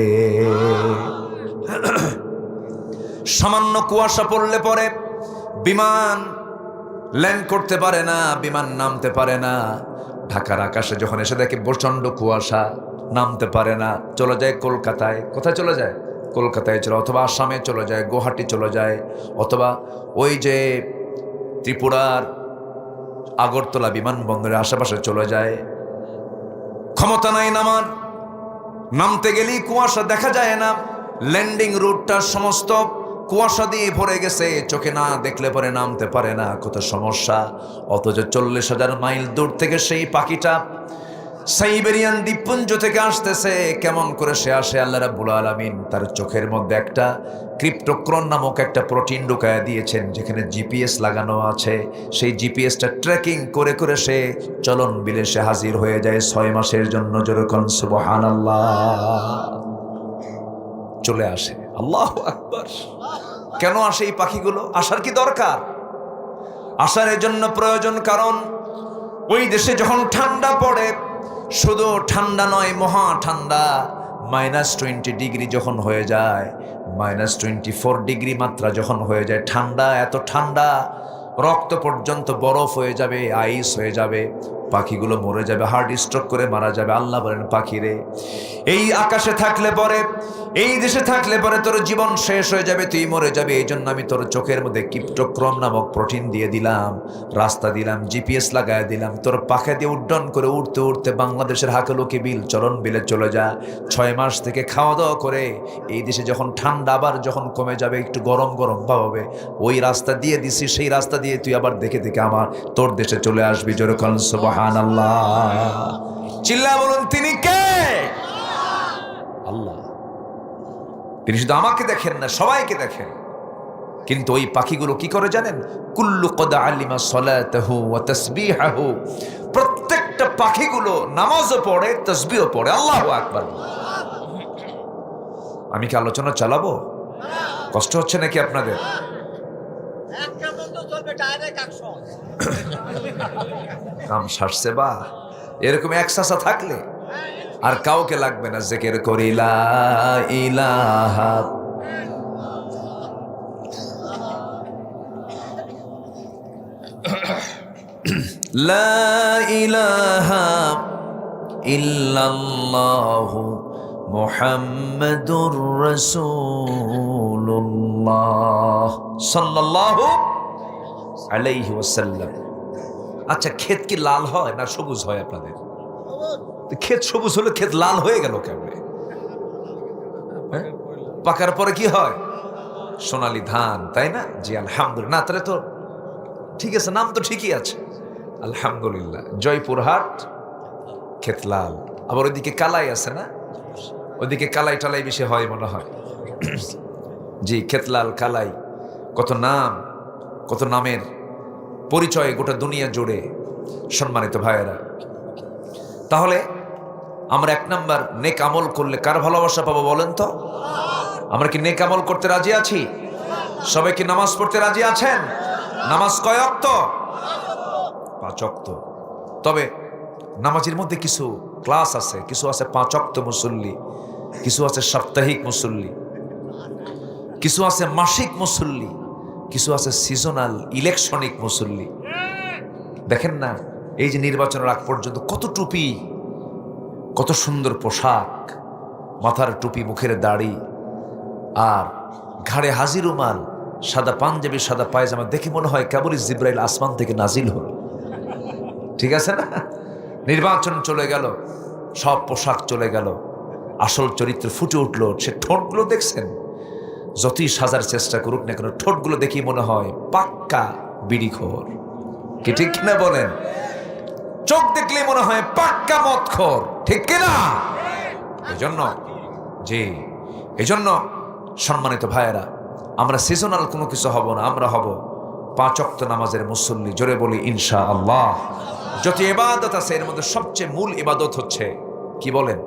সামান্য কুয়াশা পড়লে পরে বিমান ল্যান্ড করতে পারে না, বিমান নামতে পারে না। ঢাকার আকাশে যখন এসে দেখে প্রচন্ড কুয়াশা, নামতে পারে না, চলে যায় কলকাতায়। কোথায় চলে যায়? কলকাতায় চলে, অথবা আসামে চলে যায়, গুয়াহাটি চলে যায়, অথবা ওই যে ত্রিপুরার আগরতলা বিমানবন্দরের আশেপাশে চলে যায়। ক্ষমতা নাই নামার, নামতে গেলেই কুয়াশা, দেখা যায় না। ল্যান্ডিং রুটটা সমস্ত কুয়াশা দিয়ে ভরে গেছে, চোখে না দেখলে পরে নামতে পারে না, কত সমস্যা। অথচ 40,000 মাইল দূর থেকে সেই পাখিটা সাইবেরিয়ান দ্বীপপুঞ্জ থেকে আসতেছে। কেমন করে সে আসে? আল্লাহ রাব্বুল আলামিন তার চোখের মধ্যে একটা ক্রিপ্টোক্রন নামক একটা প্রোটিন ঢুকায়া দিয়েছেন, যেখানে জিপিএস লাগানো আছে। সেই জিপিএসটা ট্র্যাকিং করে করে সে চলন বিলে সে হাজির হয়ে যায় 6 মাসের জন্য। যেরকম সুবহানাল্লাহ, চলে আসে। আল্লাহু আকবার। কেন আসে এই পাখিগুলো? আসার কি দরকার? আসার এর জন্য প্রয়োজন, কারণ ওই দেশে যখন ঠান্ডা পড়ে, শুধু ঠান্ডা নয়, মহা ঠান্ডা, -20 ডিগ্রি যখন হয়ে যায়, -24 ডিগ্রি মাত্রা যখন হয়ে যায়, ঠান্ডা, এত ঠান্ডা রক্ত পর্যন্ত বরফ হয়ে যাবে, আইস হয়ে যাবে, পাখিগুলো মরে যাবে, হার্ট স্ট্রোক করে মারা যাবে। আল্লাহ বলেন, পাখিরে এই আকাশে থাকলে পরে, এই দেশে থাকলে পরে তোর জীবন শেষ হয়ে যাবে, তুই মরে যাবে। এই জন্য আমি তোর চোখের মধ্যে ক্রিপ্টোক্রম নামক প্রোটিন দিয়ে দিলাম, রাস্তা দিলাম, জিপিএস লাগায় দিলাম, তোর পাখা দিয়ে উড্ডয়ন করে উঠতে উঠতে বাংলাদেশের হাকালুকি বিল, চলন বিলে চলে যা। 6 মাস থেকে খাওয়া দাওয়া করে এই দেশে যখন ঠান্ডা আবার যখন কমে যাবে, একটু গরম গরম ভাব হবে, ওই রাস্তা দিয়ে দিছি, সেই রাস্তা দিয়ে তুই আবার দেখে দেখে আমার তোর দেশে চলে আসবি। যেরকম সুবহানাল্লাহ, চিল্লা বলুন, তিনি কে? আল্লাহ। তিনি শুধু আমাকে দেখেন না, সবাইকে দেখেন। কিন্তু ওই পাখিগুলো কি করে জানেন? কুল্লু কদ আলিমা সলাতাহু ওয়া তাসবিহাহু, প্রত্যেকটা পাখিগুলো নামাজও পড়ে, তাসবিহও পড়ে। আল্লাহু আকবার। আমি কি আলোচনা চালাবো? কষ্ট হচ্ছে নাকি আপনাদের? কাম সারছে বা এরকম এক সাসা থাকলে আর কাউকে লাগবে না, জিকির করি লা ইলাহা লা ইলাহা ইল্লাল্লাহু মুহাম্মাদুর রাসূলুল্লাহ সাল্লাল্লাহু আলাইহি ওয়াসাল্লাম। আচ্ছা, ক্ষেত কি লাল হয় না সবুজ হয় আপনাদের? ক্ষেত সবুজ হলে ক্ষেত লাল হয়ে গেল কেমনে? পাকার পরে কি হয়? সোনালী ধান, তাই না? জি আলহামদুলিল্লাহ। না তাহলে তো ঠিক আছে, নাম তো ঠিকই আছে, আলহামদুলিল্লাহ। জয়পুরহাট ক্ষেত লাল। আবার ওইদিকে কালাই আছে না? ওইদিকে কালাই টালাই বেশি হয় মনে হয়। জি, ক্ষেত লাল, কালাই, কত নাম, কত নামের পরিচয় গোটা দুনিয়া জুড়ে। সম্মানিত ভাইয়েরা, তাহলে আমরা 1 নাম্বার, নেক আমল করলে কার ভালোবাসা পাবো বলেন তো? আমরা কি নেক আমল করতে রাজি আছি? সবাই কি নামাজ পড়তে রাজি আছেন? নামাজ কয় ওয়াক্ত? 5 ওয়াক্ত। তবে নামাজের মধ্যে কিছু ক্লাস আছে, কিছু আছে 5 ওয়াক্ত মুসল্লি, কিছু আছে সাপ্তাহিক মুসল্লি, কিছু আছে মাসিক মুসল্লি, কিছু আছে সিজনাল ইলেকশনিক মুসল্লি। দেখেন না, এই যে নির্বাচনের আগ পর্যন্ত কত টুপি, কত সুন্দর পোশাক, মাথার টুপি, মুখের দাড়ি, আর ঘাড়ে হাজির রুমাল, সাদা পাঞ্জাবি, সাদা পায়জামা, দেখে মনে হয় কেবলই জিব্রাইল আসমান থেকে নাজিল হলো। ঠিক আছে না? নির্বাচন চলে গেল, সব পোশাক চলে গেল, আসল চরিত্র ফুটে উঠলো। সে ঠোঁটগুলো দেখছেন, যতই সাজার চেষ্টা করুক না কেন, ঠোঁটগুলো দেখি মনে হয় পাক্কা বিড়িখোর। কি ঠিক কিনা বলেন? চোখ দেখলে মনে হয় পাক্কা মদখোর, ঠিক কিনা? এজন্য এজন্য সম্মানিত ভাইয়েরা, আমরা সিজনাল কোনো কিছু হব না, আমরা হব 5 ওয়াক্ত নামাজের মুসল্লি। জোরে বলি ইনশাআল্লাহ। যত ইবাদত আছে এর মধ্যে সবচেয়ে মূল ইবাদত হচ্ছে কি বলেন?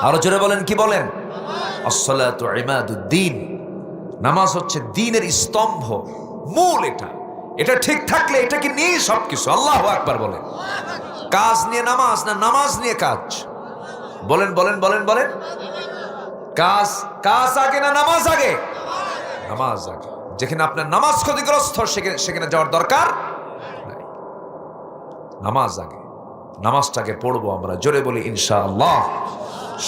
আরো জোরে বলেন, কি বলেন? আসসালাতু ইমাদুদ্দিন। নামাজ হচ্ছে দ্বীনের স্তম্ভ, মূল। এটা ঠিক থাকলে এটাকে নিয়ে সবকিছু। আল্লাহু আকবার বলেন। কাজ নিয়ে নামাজ না, নামাজ নিয়ে কাজ? বলেন বলেন বলেন বলেন। কাজ আগে না নামাজ আগে? নামাজ আগে। যেখানে আপনার নামাজ ক্ষতিগ্রস্ত, সেখানে যাওয়ার দরকার নাই। নামাজ আগে, নামাজটাকে পড়বো আমরা। জোরে বলি ইনশাআল্লাহ।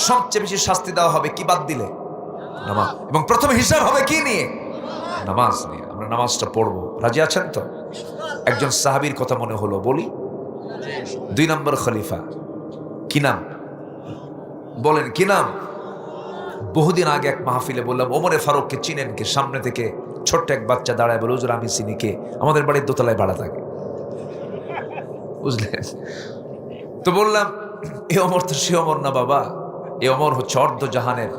সবচেয়ে বেশি শাস্তি দেওয়া হবে কি বাদ দিলে? নামাজ, এবং প্রথম হিসাব হবে কি নিয়ে? নামাজ নিয়ে। আমরা নামাজটা পড়বো, রাজি আছেন তো? একজন সাহাবীর কথা মনে হলো, বলি। 2 নম্বর খলিফা, কি নাম বলেন, কি নাম? বহুদিন আগে এক মাহফিলে বললাম, ওমরে ফারুককে চিনেন কে? সামনে থেকে ছোট্ট এক বাচ্চা দাঁড়ায় বলে, হুজুর আমি চিনি। কে? আমাদের বাড়ির দোতলায় ভাড়া থাকে, বুঝলেন? তো বললাম, এ ওমর তো সে ওমর না বাবা, এ ওমর হচ্ছে অর্ধ জাহানের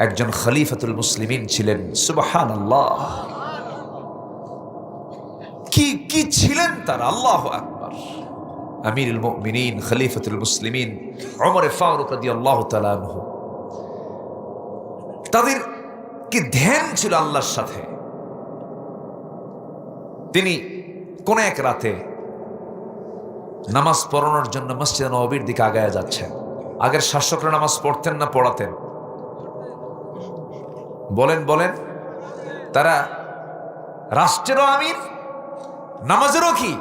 একজন খলিফাতুল মুসলিমিন ছিলেন। সুবহানাল্লাহ, কি কি ছিলেন তারা! আল্লাহু আকবার। আমিরুল মুমিনিন, খলিফাতুল মুসলিমিন ওমর ফারুক রাদিয়াল্লাহু তাআলা আনহু। তাদের কি ধ্যান ছিল আল্লাহর সাথে। তিনি কোন এক রাতে নামাজ পড়ানোর জন্য মসজিদ নববীর দিকে আগায়া যাচ্ছেন। আগের শাসকরা নামাজ পড়তেন না পড়াতেন? বলেন বলেন। তারা রাষ্ট্রেরও আমির, নামাজেরও কি?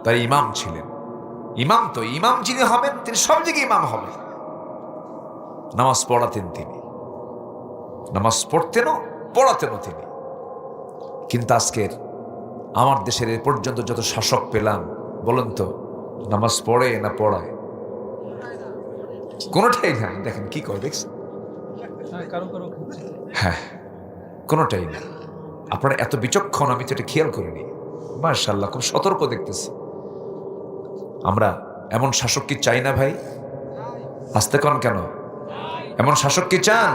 তার ইমাম ছিলেন। ইমাম তো ইমাম যিনি হবেন, তিনি সব জায়গায় ইমাম হবেন। নামাজ পড়াতেন তিনি, নামাজ পড়তেনও পড়াতেনও তিনি। কিন্তু আজকের আমার দেশের এ পর্যন্ত যত শাসক পেলাম, বলুন তো, নামাজ পড়ে না পড়ায়? কোনোটাই না। দেখেন কি করে, দেখছেন? হ্যাঁ, কোনোটাই না। আপনারা এত বিচক্ষণ, আমি তো এটা খেয়াল করিনি। মাশাআল্লাহ, খুব সতর্ক দেখতেছি। আমরা এমন শাসক কি চাই না ভাই? আসতে কন কেন? এমন শাসক কি চান?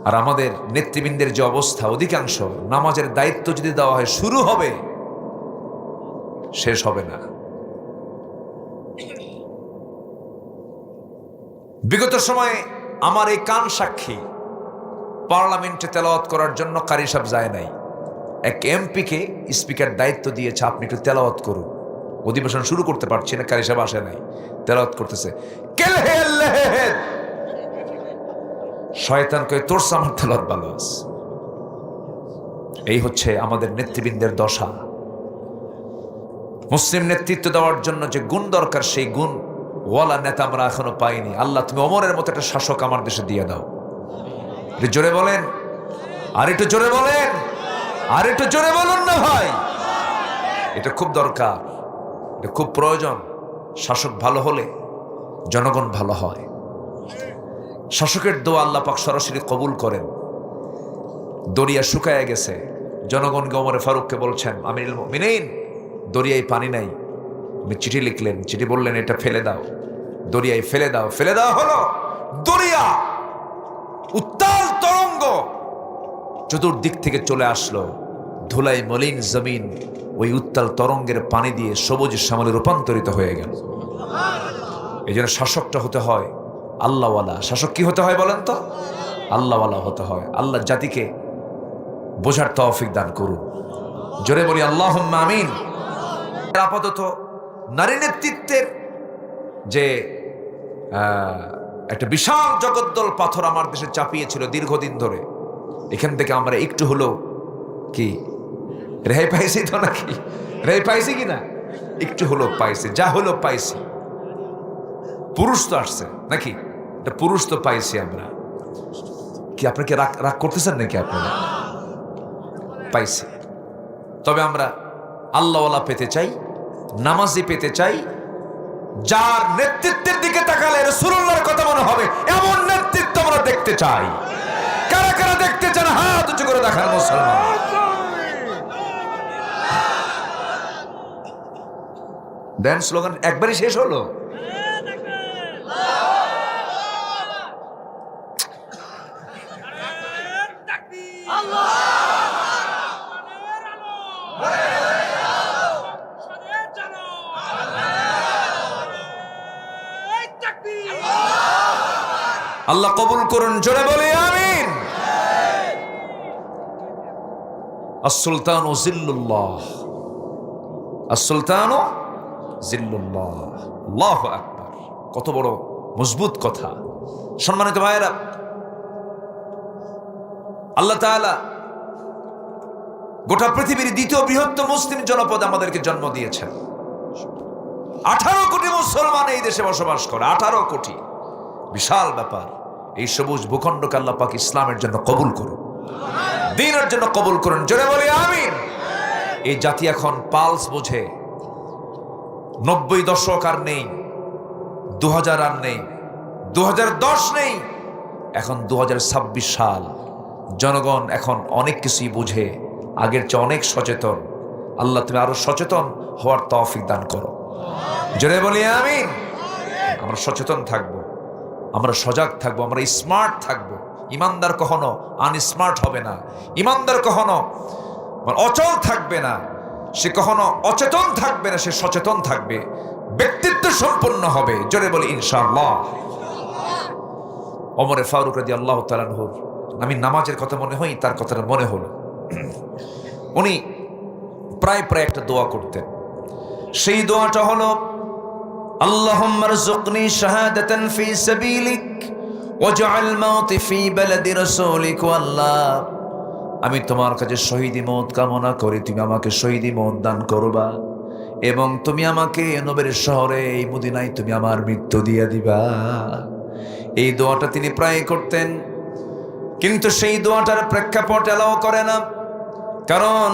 আর আমাদের নেতৃবৃন্দের যে অবস্থা, অধিকাংশ নামাজের দায়িত্ব যদি দেওয়া হয়, শুরু হবে, শেষ হবে না। বিগত সময়ে আমার এই কান সাক্ষী, পার্লামেন্টে তেলাওয়াত করার জন্য কারি সাহেব যায় নাই। এক এমপিকে স্পিকার দায়িত্ব দিয়েছে, আপনি একটু তেলাওয়াত করুন। অধিবেশন শুরু করতে পারছি না, কারি সাহেব আসে নাই, তেলাওয়াত করতেছে। শয়তান কয়ে, তোর আমার তেলাওয়াত ভালো আছে। এই হচ্ছে আমাদের নেতৃবৃন্দের দশা। মুসলিম নেতৃত্ব দেওয়ার জন্য যে গুণ দরকার, সেই গুণ ওয়ালা নেতা আমরা এখনো পাইনি। আল্লাহ, তুমি ওমরের মতো একটা শাসক আমার দেশে দিয়ে দাও। একটু জোরে বলেন, আর একটু জোরে বলেন, আর একটু জোরে বলুন না ভাই। এটা খুব দরকার, এটা খুব প্রয়োজন। শাসক ভালো হলে জনগণ ভালো হয়। শাসকের দোয়া আল্লাহ পাক সরাসরি কবুল করেন। দরিয়া শুকায় গেছে, জনগণকে ওমরে ফারুককে বলছেন, আমিরুল মুমিনিন, দরিয়ায় পানি নাই। আপনি চিঠি লিখলেন, চিঠি বললেন এটা ফেলে দাও, দরিয়ায় ফেলে দাও। ফেলে দেওয়া হলো। দরিয়া উত্তাল তরঙ্গ চতুর্দিক থেকে চলে আসলো। ধুলাই মলিন জমিন ওই উত্তাল তরঙ্গের পানি দিয়ে সবুজ শ্যামলে রূপান্তরিত হয়ে গেল। এই জন্য শাসকটা হতে হয় আল্লাহওয়ালা। শাসক কি হতে হয় বলেন তো? আল্লাহওয়ালা হতে হয়। আল্লাহ জাতিকে বোঝার তৌফিক দান করুন। জোরে বলি আল্লাহুম্মা আমিন। আপাতত নারী নেতৃত্বের যে একটা বিশাল জগদ্দল পাথর আমার দেশে চাপিয়েছিল দীর্ঘদিন ধরে, এখান থেকে আমরা একটু হলো কি রেহাই পাইছি তো? নাকি রেহাই পাইছি কিনা? একটু হলো পাইছি, যা হলো পাইছি। পুরুষ তো আসছে নাকি? এটা পুরুষ তো পাইছি আমরা। কি আপনাকে রাগ করতেছেন নাকি? আপনারা পাইছি। তবে আমরা আল্লাহওয়ালা পেতে চাই, নামাজি পেতে চাই, যার নেতৃত্বের দিকে তাকালে রাসূলুল্লাহর কথা মনে হবে, এমন নেতৃত্ব আমরা দেখতে চাই। কারা কারা দেখতে চান হাত উঁচু করে দেখান মুসলমান। দেন স্লোগান একবারই শেষ হলো। আল্লাহ কবুল করুন, জোরে বলি আমিন। আস-সুলতানু জিল্লুল্লাহ, আস-সুলতানু জিল্লুল্লাহ। আল্লাহু আকবার। কত বড় মজবুত কথা। সম্মানিত ভাইয়েরা, আল্লাহ তাআলা গোটা পৃথিবীর দ্বিতীয় বৃহত্তম মুসলিম জনপদ আমাদেরকে জন্ম দিয়েছেন। 18 কোটি মুসলমান এই দেশে বসবাস করে। 18 কোটি, বিশাল ব্যাপার। এই সবুজ ভূখণ্ডকে আল্লাহ পাক ইসলামের জন্য কবুল করুন, দ্বীনের জন্য কবুল করুন। জোরে বলি আমিন। এই জাতি এখন পালস বোঝে। 90 দশক আর নেই, 2000 আর নেই, 2010 নেই, এখন 2026 সাল। জনগণ এখন অনেক কিছুই বুঝে, আগের চেয়ে অনেক সচেতন। আল্লাহ তুমি আরো সচেতন হওয়ার তৌফিক দান করো। জোরে বলি আমিন। আমরা সচেতন থাকবো, আমরা সজাগ থাকবো, আমরা স্মার্ট থাকবো। ইমানদার কখনো আনস্মার্ট হবে না, ইমানদার কখনো অচল থাকবে না, সে কখনো অচেতন থাকবে না, সে সচেতন থাকবে, ব্যক্তিত্ব সম্পন্ন হবে। জোরে বলি ইনশাআল্লাহ। ওমরে ফারুক রাদিয়াল্লাহু তাআলা আনহু, আমি নামাজের কথা মনে হয় তার কথাটা মনে হলো। উনি প্রায় একটা দোয়া করতেন। সেই দোয়াটা হলো আল্লাহুম্মা রযুকনি শাহাদাতান ফি সাবিলিক ওয়াজআল মাউতি ফি বালাদি রাসূলিক। আল্লাহ, আমি তোমার কাছে শহীদি মওত কামনা করি, তুমি আমাকে শহীদি মওত দান করবা এবং তুমি আমাকে নবীর শহরে এই মদিনায় তুমি আমার মৃত্যু দিয়ে দিবা। এই দোয়াটা তিনি প্রায় করতেন, কিন্তু সেই দোয়াটার প্রেক্ষাপট এলাও করে না। কারণ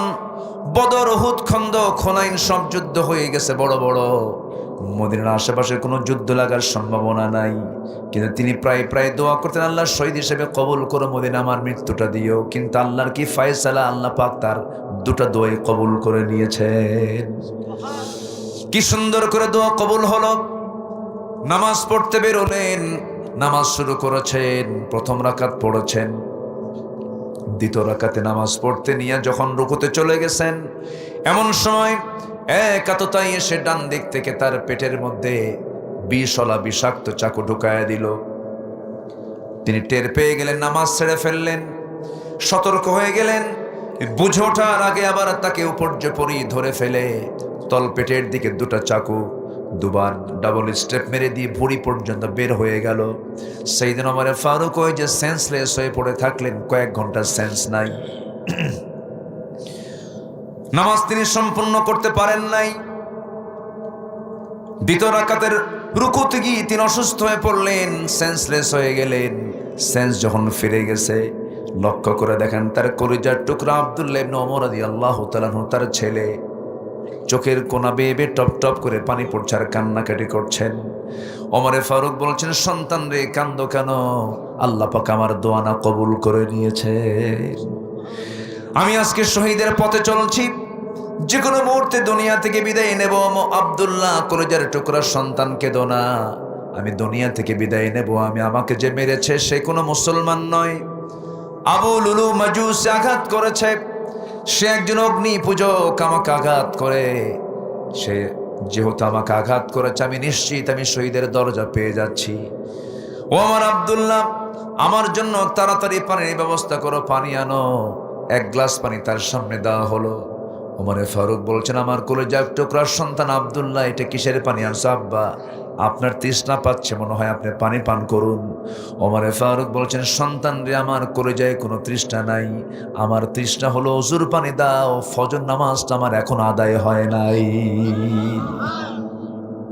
বদর, উহুদ, খন্দক, হুনাইন সব যুদ্ধ হয়ে গেছে বড় বড়, মদিনার আশেপাশে কোনো যুদ্ধ লাগার সম্ভাবনা নাই। কিন্তু তিনি প্রায় দোয়া করতেন, আল্লাহ শহীদ হিসেবে কবুল করো, মদিনা আমার মৃত্যুটা দিও। কিন্তু আল্লাহর কি ফয়সালা, আল্লাহ পাক তার দুটা দোয়াই কবুল করে নিয়েছেন। কি সুন্দর করে দোয়া কবুল হলো। নামাজ পড়তে বেরোলেন, নামাজ শুরু করেছেন, প্রথম রাকাত পড়েছেন, দ্বিতীয় রাকাতে নামাজ পড়তে নিয়ে যখন রুকুতে চলে গেছেন, এমন সময় এক আততায়ী এসে ডান দিক থেকে তার পেটের মধ্যে বিষওয়ালা বিষাক্ত চাকু ঢুকায়া দিল। তিনি টের পেয়ে গেলেন, নামাজ ছেড়ে ফেললেন, সতর্ক হয়ে গেলেন। বুঝে ওঠার আগে আবার তাকে উপর্যুপরি ধরে ফেলে তল পেটের দিকে দুটা চাকু দুবার ডাবল স্টেপ মেরে দিয়ে ভুঁড়ি পর্যন্ত বের হয়ে গেল। সাইয়েদনা ওমর ফারুক ওই যে সেন্সলেস হয়ে পড়ে থাকলেন, কয়েক ঘন্টা সেন্স নাই। নামাজ তিনি সম্পূর্ণ করতে পারেন নাই। দ্বিতীয় রাকাতের রুকুতে গিয়ে তিনি অসুস্থ হয়ে পড়লেন, সেন্সলেস হয়ে গেলেন। সেন্স যখন ফিরে গেছে, লক্ষ্য করে দেখেন তার কলিজার টুকরা আব্দুল্লাহ ইবনে ওমর রাদিয়াল্লাহু তাআলা আনহু, তার ছেলে, চোখের কোনা বেয়ে বেয়ে টপ টপ করে পানি পড়ছে আর কান্নাকাটি করছেন। ওমরে ফারুক বলছেন, সন্তান রে কান্দো কেন? আল্লাহ পাক আমার দোয়া না কবুল করে নিয়েছে। আমি আজকে শহীদের পথে চলছি, যে কোনো মুহূর্তে দুনিয়া থেকে বিদায় নেব। আব্দুল্লাহ, কলেজার টুকরা সন্তান, কেঁদো না, আমি দুনিয়া থেকে বিদায় নেব। আমাকে যে মেরেছে সে কোনো মুসলমান নয়, আবু লুলু মাজুসে আঘাত করেছে, সে একজন অগ্নি পূজক, আমাকে আঘাত করে, সে যেহেতু আমাকে আঘাত করেছে, আমি নিশ্চিত আমি শহীদের দরজা পেয়ে যাচ্ছি। ও আমার আব্দুল্লাহ, আমার জন্য তাড়াতাড়ি পানির ব্যবস্থা করো, পানি আনো। এক গ্লাস পানি তার সামনে দেওয়া হলো। ওমরে ফারুক বলছেন, আমার কলেজার টুকরার সন্তান আব্দুল্লাহ, এটা কিসের পানি আনছো আব্বা? আপনার তৃষ্ণা পাচ্ছে মনে হয়, আপনি পানি পান করুন। ওমরে ফারুক বলছেন, সন্তান রে, আমার কলেজায় কোনো তৃষ্ণা নাই, আমার তৃষ্ণা হলো ওযুর পানি দাও, ফজর নামাজটা আমার এখন আদায় হয় নাই।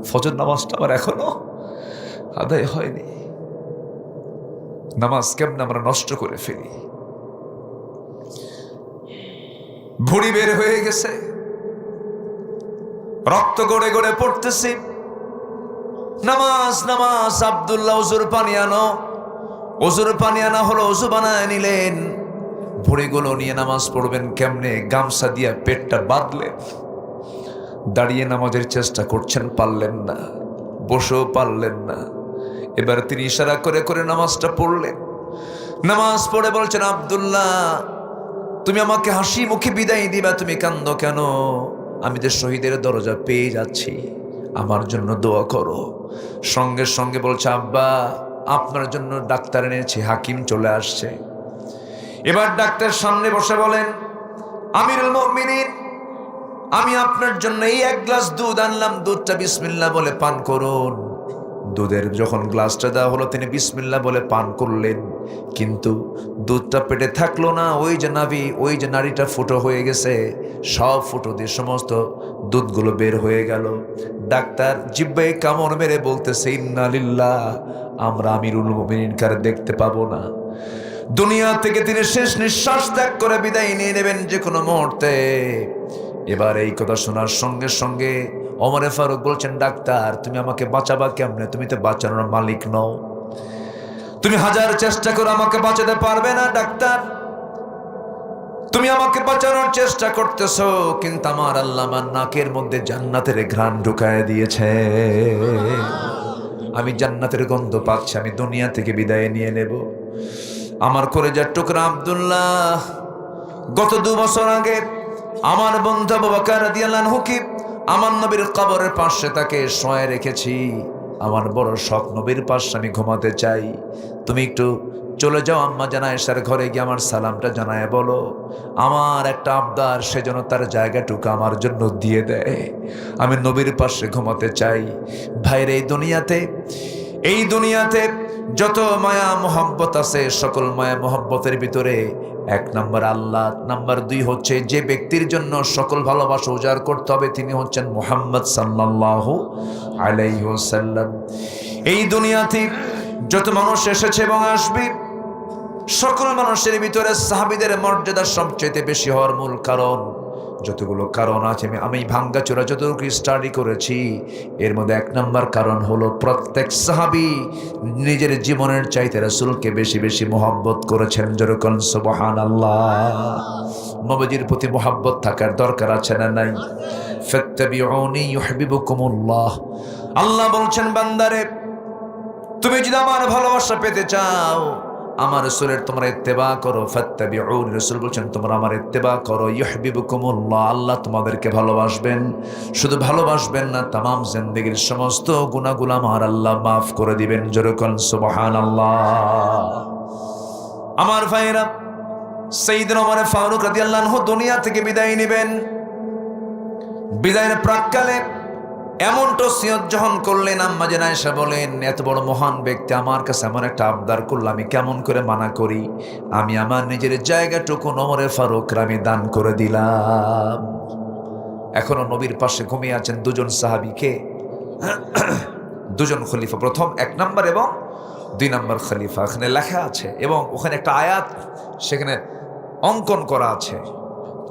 ফজর নামাজটা আমার এখনো আদায় হয়নি। নামাজ কেমনে আমরা নষ্ট করে ফেলি। ভুঁড়ি বের হয়ে গেছে, রক্ত গড়ে গড়ে পড়তেছে। নামাজ নামাজ, আব্দুল্লাহ ওযুর পানি আনো। ওযুর পানি আনা হলো, ওযু বানায় নিলেন। ভুঁড়িগুলো নিয়ে নামাজ পড়বেন কেমনে? গামছা দিয়া পেটটা বাঁধলেন। দাঁড়িয়ে নামাজের চেষ্টা করছেন, পারলেন না, বসেও পারলেন না। এবার তিনি ইশারা করে করে নামাজটা পড়লেন। নামাজ পড়ে বলছেন, আব্দুল্লাহ, তুমি আমাকে হাসি মুখে বিদায় দিবা, তুমি কান্দো কেন? আমি যে শহীদের দরজা পেয়ে যাচ্ছি, আমার জন্য দোয়া করো। সঙ্গে সঙ্গে বলছে, আব্বা, আপনার জন্য ডাক্তার এনেছি, হাকিম চলে আসছে। এবার ডাক্তার সামনে বসে বলেন, আমিরুল মুমিনিন, আমি আপনার জন্য এই এক গ্লাস দুধ আনলাম, দুধটা বিসমিল্লাহ বলে পান করুন। দুধের যখন গ্লাসটা দেওয়া হলো তিনি বিসমিল্লাহ বলে পান করলেন, কিন্তু দুধটা পেটে থাকলো না। ওই যে নাভি, ওই যে নাড়িটা ফুটো হয়ে গেছে, সব ফুটো দিয়ে সমস্ত দুধগুলো বের হয়ে গেল। ডাক্তার জিহ্বায় কামড় মেরে বলতেছে, ইন্না লিল্লাহ, আমরা আমিরুল মুমিনিনকে আর দেখতে পাবো না। দুনিয়া থেকে তিনি শেষ নিঃশ্বাস ত্যাগ করে বিদায় নিয়ে নেবেন যে কোনো মুহূর্তে। এবার এই কথা শোনার সঙ্গে সঙ্গে ওমরে ফারুক বলছেন, ডাক্তার তুমি আমাকে বাঁচাবা কেমনে? তুমি তো বাঁচানোর মালিক নও, তুমি হাজার চেষ্টা করে আমাকে বাঁচাতে পারবে না। ডাক্তার, তুমি আমাকে বাঁচানোর চেষ্টা করতেছো, কিন্তু আমার আল্লাহ আমার নাকের মধ্যে জান্নাতের ঘ্রাণ ঢুকায় দিয়েছে, আমি জান্নাতের গন্ধ পাচ্ছি, আমি দুনিয়া থেকে বিদায় নিয়ে নেব। আমার কলেজার টুকরা আব্দুল্লাহ, গত 2 বছর আগে আমার বন্ধু আবু বকর রাদিয়াল্লাহু আনহুকে আমার নবীর কবরের পাশে তাকে শোয়ায় রেখেছি। আমার বড় শখ, নবীর পাশে আমি ঘুমাতে চাই। তুমি একটু চলে যাও আম্মা জান আয়েশার ঘরে গিয়ে আমার সালামটা জানায় বলো, আমার একটা আবদার, সেজন্য তার জায়গাটুকু আমার জন্য দিয়ে দেয়, আমি নবীর পাশে ঘুমাতে চাই। ভাইরে, এই দুনিয়াতে যত মায়া মোহাব্বত আছে, সকল মায়া মোহাব্বতের ভিতরে 1 নম্বর আল্লাহ, নাম্বার 2 হচ্ছে যে ব্যক্তির জন্য সকল ভালোবাসা উজাড় করতে হবে, তিনি হচ্ছেন মুহাম্মদ সাল্লাল্লাহু আলাইহি ওয়াসাল্লাম। এই দুনিয়াতে যত মানুষ এসেছে এবং আসবে, সকল মানুষের ভিতরে সাহাবীদের মর্যাদা সবচেয়ে বেশি হওয়ার মূল কারণ, যতগুলো কারণ আছে আমি ভাঙ্গাচোরা যতটুকু স্টাডি করেছি, এর মধ্যে 1 নম্বর কারণ হলো প্রত্যেক সাহাবী নিজের জীবনের চাইতে রাসূলকে বেশি বেশি মহব্বত করেছেন। যেরকম সুবহানাল্লাহ, নবীজির প্রতি মহব্বত থাকার দরকার আছে না নাই? ফাত্তাবিউনি ইউহিব্বুকুমুল্লাহ। আল্লাহ বলছেন, বান্দারে তুমি যদি আমার ভালোবাসা পেতে চাও, আমার রাসূলের তোমরা ইত্তেবা করো। ফাত্তাবিউনি, রাসূল বলছেন তোমরা আমার ইত্তেবা করো। ইউহিব্বুকুমুল্লাহ, আল্লাহ তোমাদেরকে ভালোবাসবেন। শুধু ভালোবাসবেন না, তামাম জিন্দেগীর সমস্ত গুনাহগুলো আমার আল্লাহ মাফ করে দিবেন। যেরকম সুবহানাল্লাহ। আমার ভাইরা, সাইয়েদনা ওমর ফারুক রাদিয়াল্লাহু আনহু দুনিয়া থেকে বিদায় নেবেন। বিদায়ের প্রাক্কালে এমনটা ওসিয়ত যখন করলেন, আম্মা জান আয়েশা বলেন, এত বড় মহান ব্যক্তি আমার কাছে এমন একটা আবদার করল, আমি কেমন করে মানা করি? আমি আমার নিজের জায়গাটুকু ওমর ফারুক আমি দান করে দিলাম। এখনো নবীর পাশে ঘুমিয়ে আছেন 2 জন সাহাবীকে, 2 জন খলিফা, প্রথম 1 নম্বর এবং 2 নম্বর খলিফা। এখানে লেখা আছে এবং ওখানে একটা আয়াত সেখানে অঙ্কন করা আছে,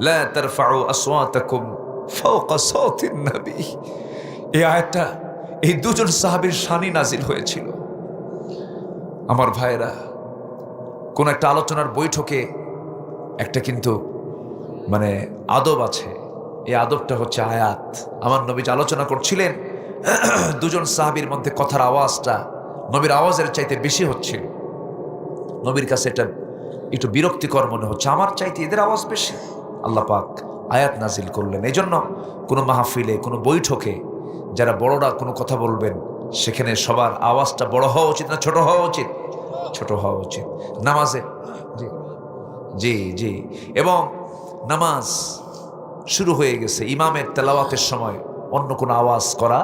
লা তারফাউ আসওয়াতাকুম ফাওকা সাওতিন নবী। এই আয়াতটা এই 2 জন সাহাবীর শানে নাজিল হয়েছিল। আমার ভাইরা, কোন একটা আলোচনার বৈঠকে একটা কিন্তু মানে আদব আছে, এই আদবটা হচ্ছে আয়াত। আমার নবী যে আলোচনা করছিলেন, 2 জন সাহাবীর মধ্যে কথার আওয়াজটা নবীর আওয়াজের চাইতে বেশি হচ্ছিল। নবীর কাছে এটা একটু বিরক্তিকর মনে হচ্ছে, আমার চাইতে এদের আওয়াজ বেশি। আল্লাহ পাক আয়াত নাজিল করলেন। এই জন্য কোনো মাহফিলে, কোনো বৈঠকে যারা বড়রা কোনো কথা বলবেন, সেখানে সবার আওয়াজটা বড় হওয়া উচিত না ছোট হওয়া উচিত? ছোট হওয়া উচিত। নামাজে জি জি, এবং নামাজ শুরু হয়ে গেছে, ইমামের তেলাওয়াতের সময় অন্য কোনো আওয়াজ করা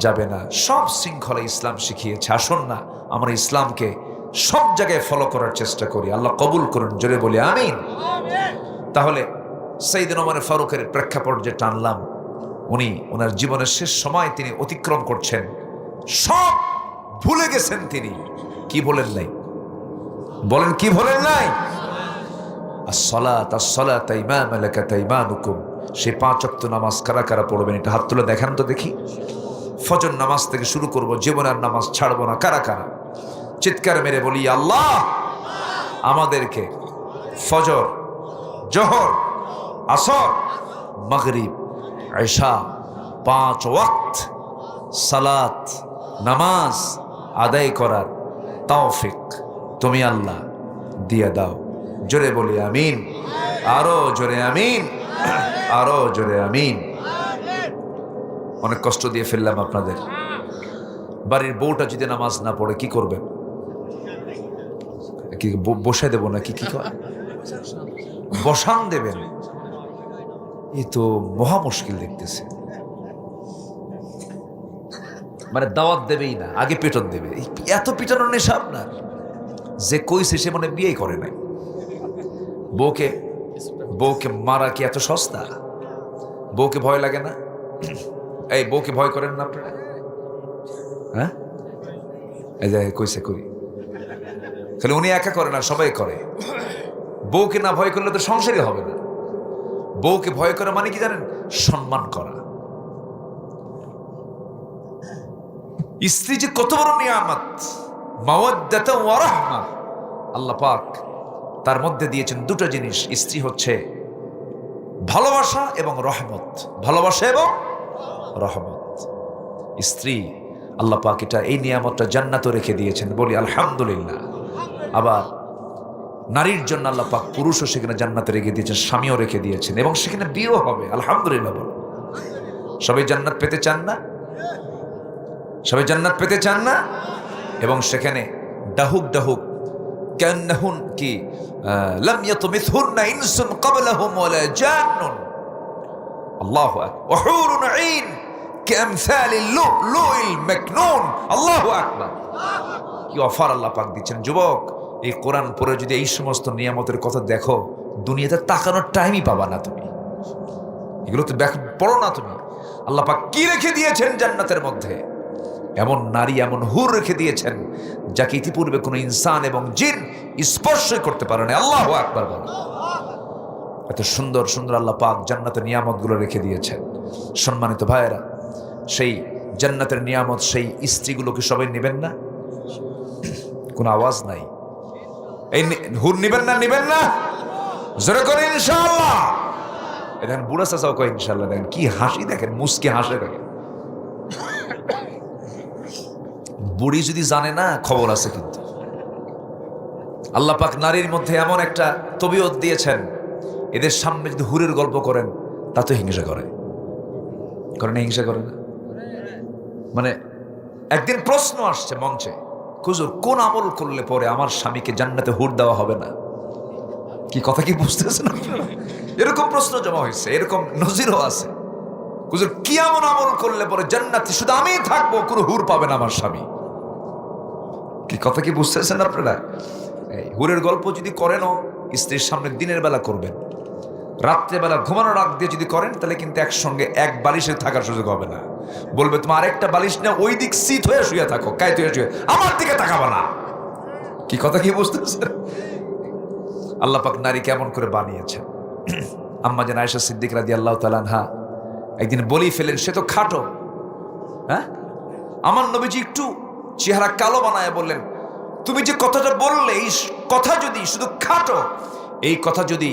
যাবে না। সব শৃঙ্খলা ইসলাম শিখিয়েছে। আসুন না আমরা ইসলামকে সব জায়গায় ফলো করার চেষ্টা করি। আল্লাহ কবুল করুন, জোরে বলি আমিন। তাহলে সাইয়েদনা ওমর ফারুকের প্রেক্ষাপট যে টানলাম, উনি ওনার জীবনের শেষ সময় তিনি অতিক্রম করছেন, সব ভুলে গেছেন। তিনি কি বলেন নাই? বলেন কি বলেন নাই? আসসালাত ইমাম লাকাত ইমানুকুম। সেই 5 ওয়াক্ত নামাজ কারা কারা পড়বেন? এটা হাত তুলে দেখান তো দেখি। ফজর নামাজ থেকে শুরু করব, জীবনের নামাজ ছাড়বো না। কারা কারা চিৎকার মেরে বলি আল্লাহ আমাদেরকে ফজর, জোহর, আসর, মাগরিব, ইশা 5 ওয়াক্ত সালাত নামাজ আদায় করার তৌফিক তুমি আল্লাহ দিয়ে দাও। জোরে বলি আমিন, আরো জোরে আমিন, আরো জোরে আমিন। অনেক কষ্ট দিয়ে ফেললাম আপনাদের। বাড়ির বউটা যদি নামাজ না পড়ে কি করবেন? কি বসায় দেবো নাকি? কি বসান দেবেন? এ তো মহা মুশকিল দেখতেছে। মানে দাওয়াত দেবেই না, আগে পেটন দেবে। এত পিটানোর নেশা আপনার, যে কইছে সে মনে বিয়েই করে নাই। বউকে বউকে মারা কি এত সস্তা? বউকে ভয় লাগে না? এই বউকে ভয় করেন না আপনারা? হ্যাঁ, এই যে কইছে করি, খালি উনি একা করে না, সবাই করে। বউকে না ভয় করলে তো সংসারই হবে না। বউকে ভয় করা মানে কি জানেন? সম্মান করা। স্ত্রী যে কত বড় নিয়ামত, মাওয়াদ্দাতা ওয়া রাহমা। আল্লাহ পাক তার মধ্যে দিয়েছেন দুটো জিনিস। স্ত্রী হচ্ছে ভালোবাসা এবং রহমত, ভালোবাসা এবং রহমত। স্ত্রী আল্লাহ পাক এটা, এই নিয়ামতটা জান্নাতও রেখে দিয়েছেন, বলি আলহামদুলিল্লাহ। আবার নারীর জন্য আল্লাহ পাক পুরুষও সেখানে জান্নাতে রেখে দিয়েছেন, স্বামীও রেখে দিয়েছেন, এবং সেখানে বিয়েও হবে। আলহামদুলিল্লাহ। বল, সবাই জান্নাত পেতে চান না? সবাই জান্নাত পেতে চান না? এবং সেখানে ডাহুক ডাহুক কান্নাহুন কি লাম ইয়াতমিসহুন্না ইনসুন ক্বাবলাহুম ওয়ালা জান্নুন। আল্লাহু আকবার। ওয়া হুরুন আইন কামসালিল লুলুল মাকনুন। আল্লাহু আকবার। কি অফার আল্লাহ পাক দিচ্ছেন। যুবক, এই কোরআন পড়ে যদি এই সমস্ত নিয়ামতের কথা দেখো, দুনিয়াতে তাকানোর টাইমই পাবা না তুমি। এগুলো তো পড়ো না তুমি। আল্লাহ পাক কি রেখে দিয়েছেন জান্নাতের মধ্যে? এমন নারী, এমন হুর রেখে দিয়েছেন যাকে ইতিপূর্বে কোনো ইনসান এবং জিন স্পর্শই করতে পারে না। আল্লাহু আকবার বলেন। এত সুন্দর সুন্দর আল্লাহ পাক জান্নাতের নিয়ামতগুলো রেখে দিয়েছেন। সম্মানিত ভাইয়েরা, সেই জান্নাতের নিয়ামত, সেই স্ত্রীগুলোকে সবাই নেবেন না? কোনো আওয়াজ নাই। এই হুর নিবেন না? নিবেন না? জোরে করে ইনশাআল্লাহ। দেখেন বুড়া চাচাও কয় ইনশাআল্লাহ। দেখেন কি হাসি, দেখেন মুস্কি হাসে। দেখেন বুড়ি যদি জানে না, খবর আছে। কিন্তু আল্লাহ পাক নারীর মধ্যে এমন একটা তবিয়ত দিয়েছেন, এদের সামনে যদি হুরের গল্প করেন তা তো হিংসা করে না? হিংসা করে না? মানে একদিন প্রশ্ন আসছে মঞ্চে, হুজুর কোন আমল করলে পরে আমার স্বামীকে জান্নাতে হুর দেওয়া হবে না? কি কথা কি বুঝতেছেন? এরকম প্রশ্ন জমা হয়েছে, এরকম নজিরও আছে। হুজুর কি এমন আমল করলে পরে জান্নাতে শুধু আমিই থাকবো, কোনো হুর পাবে না আমার স্বামী? কি কথা কি বুঝতেছেন আপনারা? এই হুরের গল্প যদি করেনও, স্ত্রীর সামনে দিনের বেলা করবেন। রাত্রেবেলা ঘুমানোর আগ দিয়ে যদি করেন, তাহলে কিন্তু একসঙ্গে এক বালিশে থাকার সুযোগ হবে না। বলবে তোমার আরেকটা বালিশ না, ওই দিক সিট হয়ে শুয়ে থাকো, কায়িত হয়ে শুয়ে, আমার দিকে তাকাবা না। কি কথা কি বুঝতেছেন? আল্লাহ পাক নারী কেমন করে বানিয়েছেন। আম্মা জান আয়েশা সিদ্দিক রাদিয়াল্লাহু তাআলা আনহা একদিন বলি ফেলেন, সে তো খাটো। হ্যাঁ, আমার নবীজি একটু চেহারা কালো বানায় বললেন, তুমি যে কথাটা বললে, এই কথা যদি শুধু খাটো, এই কথা যদি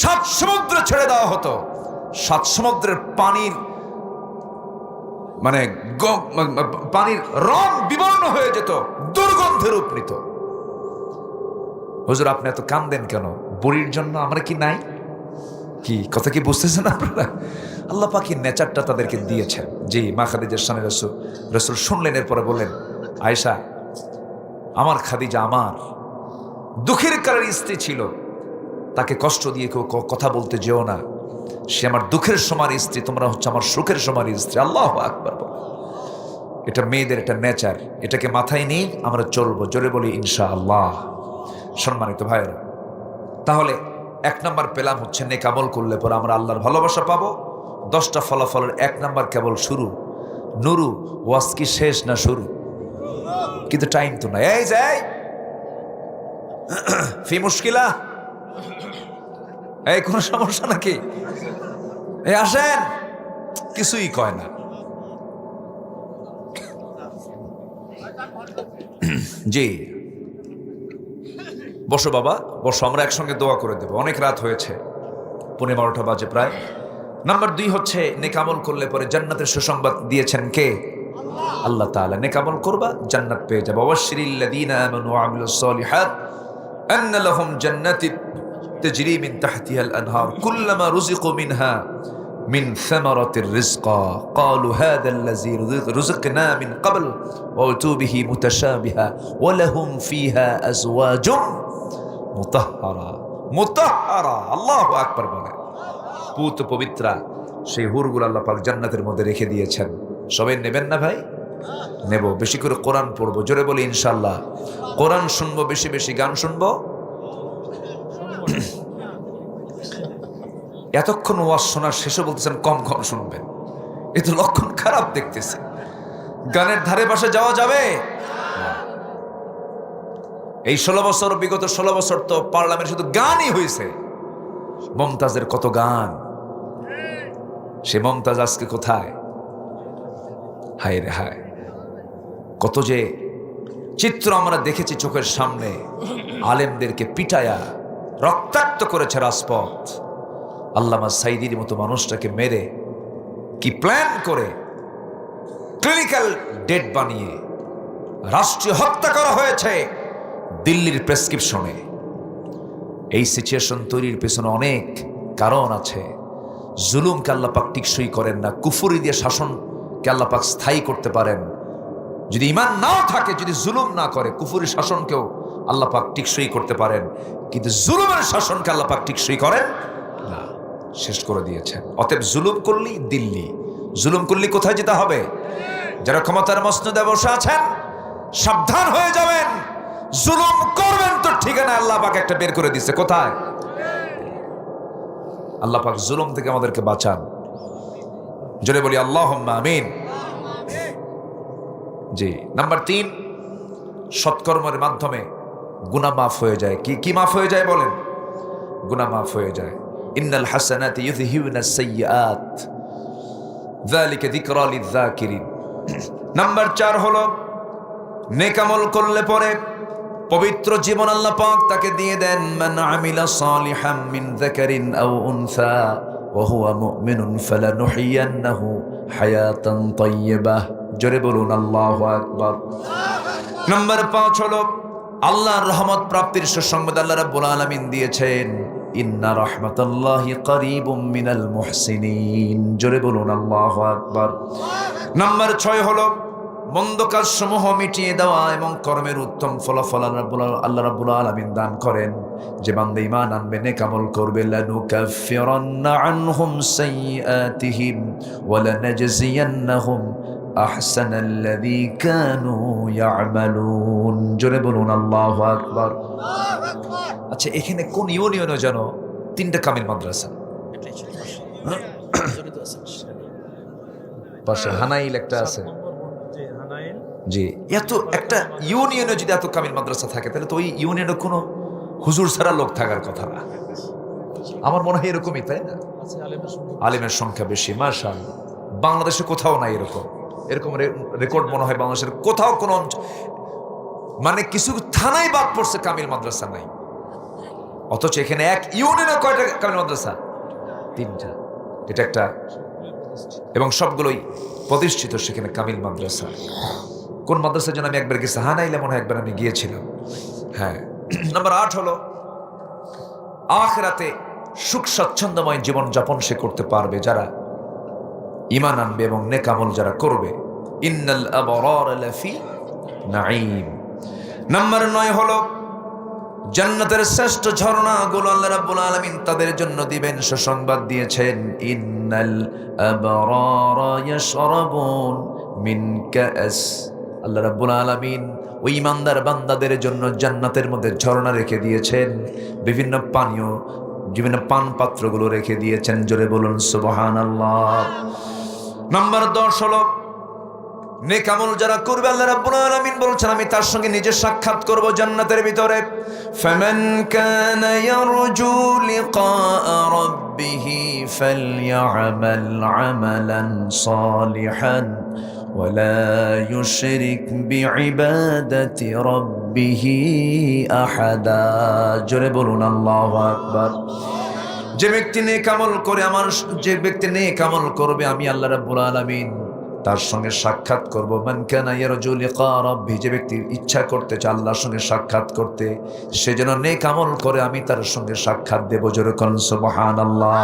7 সমুদ্রে ছেড়ে দেওয়া হতো, 7 সমুদ্রের পানির মানে পানির রং বিবর্ণ হয়ে যেত, দুর্গন্ধে রূপ নিত। হুজুর আপনি এত কান্দেন কেন? বুড়ির জন্য আমরা কি নাই? কি কথা কি বুঝতেছেন আপনারা? আল্লাহ পাক নেচারটা তাদেরকে দিয়েছেন। জি, মা খাদিজার সামনে রাসূল শুনলেন, এরপরে বললেন, আয়েশা, আমার খাদিজা আমার দুঃখের কালের স্ত্রী ছিল, তাকে কষ্ট দিয়ে কেউ কথা বলতে যেও না। সে আমার দুঃখের সময়ের স্ত্রী, তোমরা হচ্ছে আমার সুখের সময়ের স্ত্রী। আল্লাহু আকবার। এটা মেয়েদের একটা নেচার, এটাকে মাথায় নিয়ে আমরা চলবো। জোরে বলি ইনশাআল্লাহ। সম্মানিত ভাইয়েরা, তাহলে 1 নাম্বার পেলাম হচ্ছে নেক আমল করলে পরে আমরা আল্লাহর ভালোবাসা পাবো। 10টা ফলাফলের 1 নাম্বার কেবল শুরু। নুরু, ওয়াজ কি শেষ না শুরু? কিন্তু টাইম তো নাই। এই যাই ফি মুশকিলা, এই কোনো সমস্যা নাকি? এই আসেন, কিছুই কয় না। জি, বসো বাবা, বসো, আমরা একসঙ্গে দোয়া করে দেবো। অনেক রাত হয়েছে, 12:15 বাজে প্রায়। নাম্বার 2 হচ্ছে নেক আমল করলে পরে জান্নাতের সুসংবাদ দিয়েছেন কে? আল্লাহ তাআলা। নেক আমল করবা, জান্নাত পেয়ে যাবে। ওয়াশরিল্লাযীনা আমানু ওয়া আমিলুস সালিহাত আন্না লাহুম জান্নাতুন তাজরি মিন তাহতিহাল আনহার কুল্লামা রুযিকু মিনহা মিন সামারাতির রিজকা ক্বালু হাযাল্লাযী রুযিকনা মিন ক্বাবল ওয়া উতু বিহি মুতাশাবিহা ওয়া লাহুম ফিহা আজওয়াজুম মুতাহহারা। মুতাহহারা, আল্লাহু আকবার বলেন। পুত পবিত্রা সেই হুরগুলো আল্লাহ পাক জান্নাতের মধ্যে রেখে দিয়েছেন। সবাই নেবেন না ভাই? নেব, বেশি করে কোরআন পড়বো, জোরে বলি ইনশাল্লাহ। কোরআন শুনবো, বেশি বেশি গান শুনবো। এতক্ষণ ওয়াজ শোনার শেষে বলতেছেন কম কম শুনবেন, এ তো লক্ষণ খারাপ দেখতেছে। গানের ধারে পাশে যাওয়া যাবে? এই 16 বছর, বিগত 16 বছর তো পার্লামেন্ট শুধু গানই হয়েছে। মমতাজের কত গান, সে মমতাজ আজকে কোথায়? হায় রে হায়, কত যে চিত্র আমরা দেখেছি চোখের সামনে। আলেমদেরকে পিটায়া রক্তাক্ত করেছে রাজপথ। আল্লামা সাইদির মতো মানুষটাকে মেরে কি প্ল্যান করে ক্লিনিক্যাল ডেট বানিয়ে রাষ্ট্রীয় হত্যা করা হয়েছে দিল্লির প্রেসক্রিপশনে। এই সিচুয়েশন তৈরির পেছনে অনেক কারণ আছে। জুলুমকে আল্লাহ পাক টিকসই করেন না, কুফরি দিয়ে শাসনকে আল্লাহ পাক স্থায়ী করতে পারেন। যদি ঈমান নাও থাকে, যদি জুলুম না করে, কুফরি শাসনকেও আল্লাহ পাক টিকসই করতে পারেন, কিন্তু জুলুমের শাসনকে আল্লাহ পাক টিকসই করেন না, শেষ করে দিয়েছেন। অতএব জুলুম করলি দিল্লি, জুলুম করলি কোথায় যেতে হবে? যারা ক্ষমতার মসনদে বসে আছেন সাবধান হয়ে যাবেন। জুলুম করবেন তো ঠিকানা আল্লাহ পাক একটা বের করে দিচ্ছে, কোথায়? আল্লাহ পাক জুলুম থেকে আমাদেরকে বাঁচান, জোরে বলি আল্লাহুম্মা আমিন। জি, নাম্বার 3, সৎকর্মের মাধ্যমে গুনাহ মাফ হয়ে যায়। কি মাফ হয়ে যায় বলেন? গুনাহ মাফ হয়ে যায়। ইন্নাল হাসানাতি ইউযহিবুনাস সাইয়্যাত যালিকা যিকরা লিয-যাকিরিন। নাম্বার 4 হলো নেক আমল করলে পরে পবিত্র জীবন আল্লাহ পাক তাকে দিয়ে দেন। মান আমিলা সালিহাম মিন যাকারিন আও উনসা ওয়া হুয়া মুমিনুন ফালানুহইয়ান্নাহু হায়াতান তাইয়্যিবাহ। জোরে বলুন আল্লাহু আকবার। নাম্বার 5 হলো আল্লাহর রহমত প্রাপ্তির সুসংবাদ আল্লাহ রাব্বুল আলামিন দিয়েছেন। ইন্না রাহমাতাল্লাহি করিবুম মিনাল মুহসিনিন। জোরে বলুন আল্লাহু আকবার। নাম্বার 6 হলো মন্দ কাজ সমূহ মিটিয়ে দেওয়া এবং কর্মের উত্তম ফলাফল আল্লাহ রাব্বুল আলামিন দান করেন। যে বান্দা ঈমান আনবে, নেক আমল করবে, লানুকাফিরান্না আনহুম সাইয়্যাতিহিম ওয়া লানাজজিয়ান্নাহুম আহসানাল্লাযী কানু ইয়ামালুন। জোরে বলুন আল্লাহু আকবার। আচ্ছা, এখানে কোন ইউনিয়নে যেন 3টা কামিল মাদ্রাসা? পাশে হানাইল একটা আছে। জি, এত একটা ইউনিয়নে যদি এত কামিল মাদ্রাসা থাকে, তাহলে তো ওই ইউনিয়নে কোনো হুজুর ছাড়া লোক থাকার কথা না। আমার মনে হয় এরকমই, তাই না? আলেমের সংখ্যা বেশি, মাশাআল্লাহ। বাংলাদেশে কোথাও নাই এরকম রেকর্ড মনে হয় বাংলাদেশের কোথাও কোনো মানে কিছু থানায় বাদ পড়ছে কামিল মাদ্রাসা নাই। অথচ এখানে এক ইউনিয়নে কয়টা কামিল মাদ্রাসা? 3টা। এটা একটা, এবং সবগুলোই প্রতিষ্ঠিত সেখানে কামিল মাদ্রাসা। কোন মাদ্রাসার জন্য আমি একবার গেছি, হানাইলে মনে হয় একবার আমি গিয়েছিলাম। হ্যাঁ। নাম্বার 8 হলো আখিরাতে সুখ স্বচ্ছন্দময় জীবন যাপন সে করতে পারবে যারা ঈমান আনবে এবং নেক আমল যারা করবে। ইন্নাল আবরার লাফি নাঈম। নাম্বার 9 হলো জান্নাতের শ্রেষ্ঠ ঝর্ণাগুলো আল্লাহ রাব্বুল আলামিন তাদের জন্য দিবেন, সুসংবাদ দিয়েছেন। ইন্নাল আবরারা ইয়াশরাবুন মিন কাস। আল্লাহ রাব্বুল আলামিন ওই ঈমানদার বান্দাদের জন্য জান্নাতের মধ্যে ঝর্ণা রেখে দিয়েছেন, বিভিন্ন পানীয়, বিভিন্ন পান পাত্রগুলো রেখে দিয়েছেন। জোরে বলুন সুবহানাল্লাহ। নাম্বার 10 হলো নেক আমল যারা করবে আল্লাহ রাব্বুল আলামিন বলছেন আমি তার সঙ্গে নিজে সাক্ষাৎ করব জান্নাতের ভিতরে। ফামান কানা ইয়ারজু লিকা রাব্বিহি ফালইআমাল আমালান সালিহান ওয়ালা ইউশরিক বিইবাদাতি রাব্বিহি আহাদা। জোরে বলুন আল্লাহু আকবার। যে ব্যক্তি নেক আমল করে, যে ব্যক্তি নেক আমল করবে, আমি আল্লাহ রাব্বুল আলামিন তার সঙ্গে সাক্ষাৎ করব। মান কানা ইয়ারজু লিকা রাব্বি, যে ব্যক্তি ইচ্ছা করতে চায় আল্লাহর সঙ্গে সাক্ষাৎ করতে, সে যেন নেক আমল করে, আমি তার সঙ্গে সাক্ষাৎ দেব। জোরে বলুন সুবহানাল্লাহ।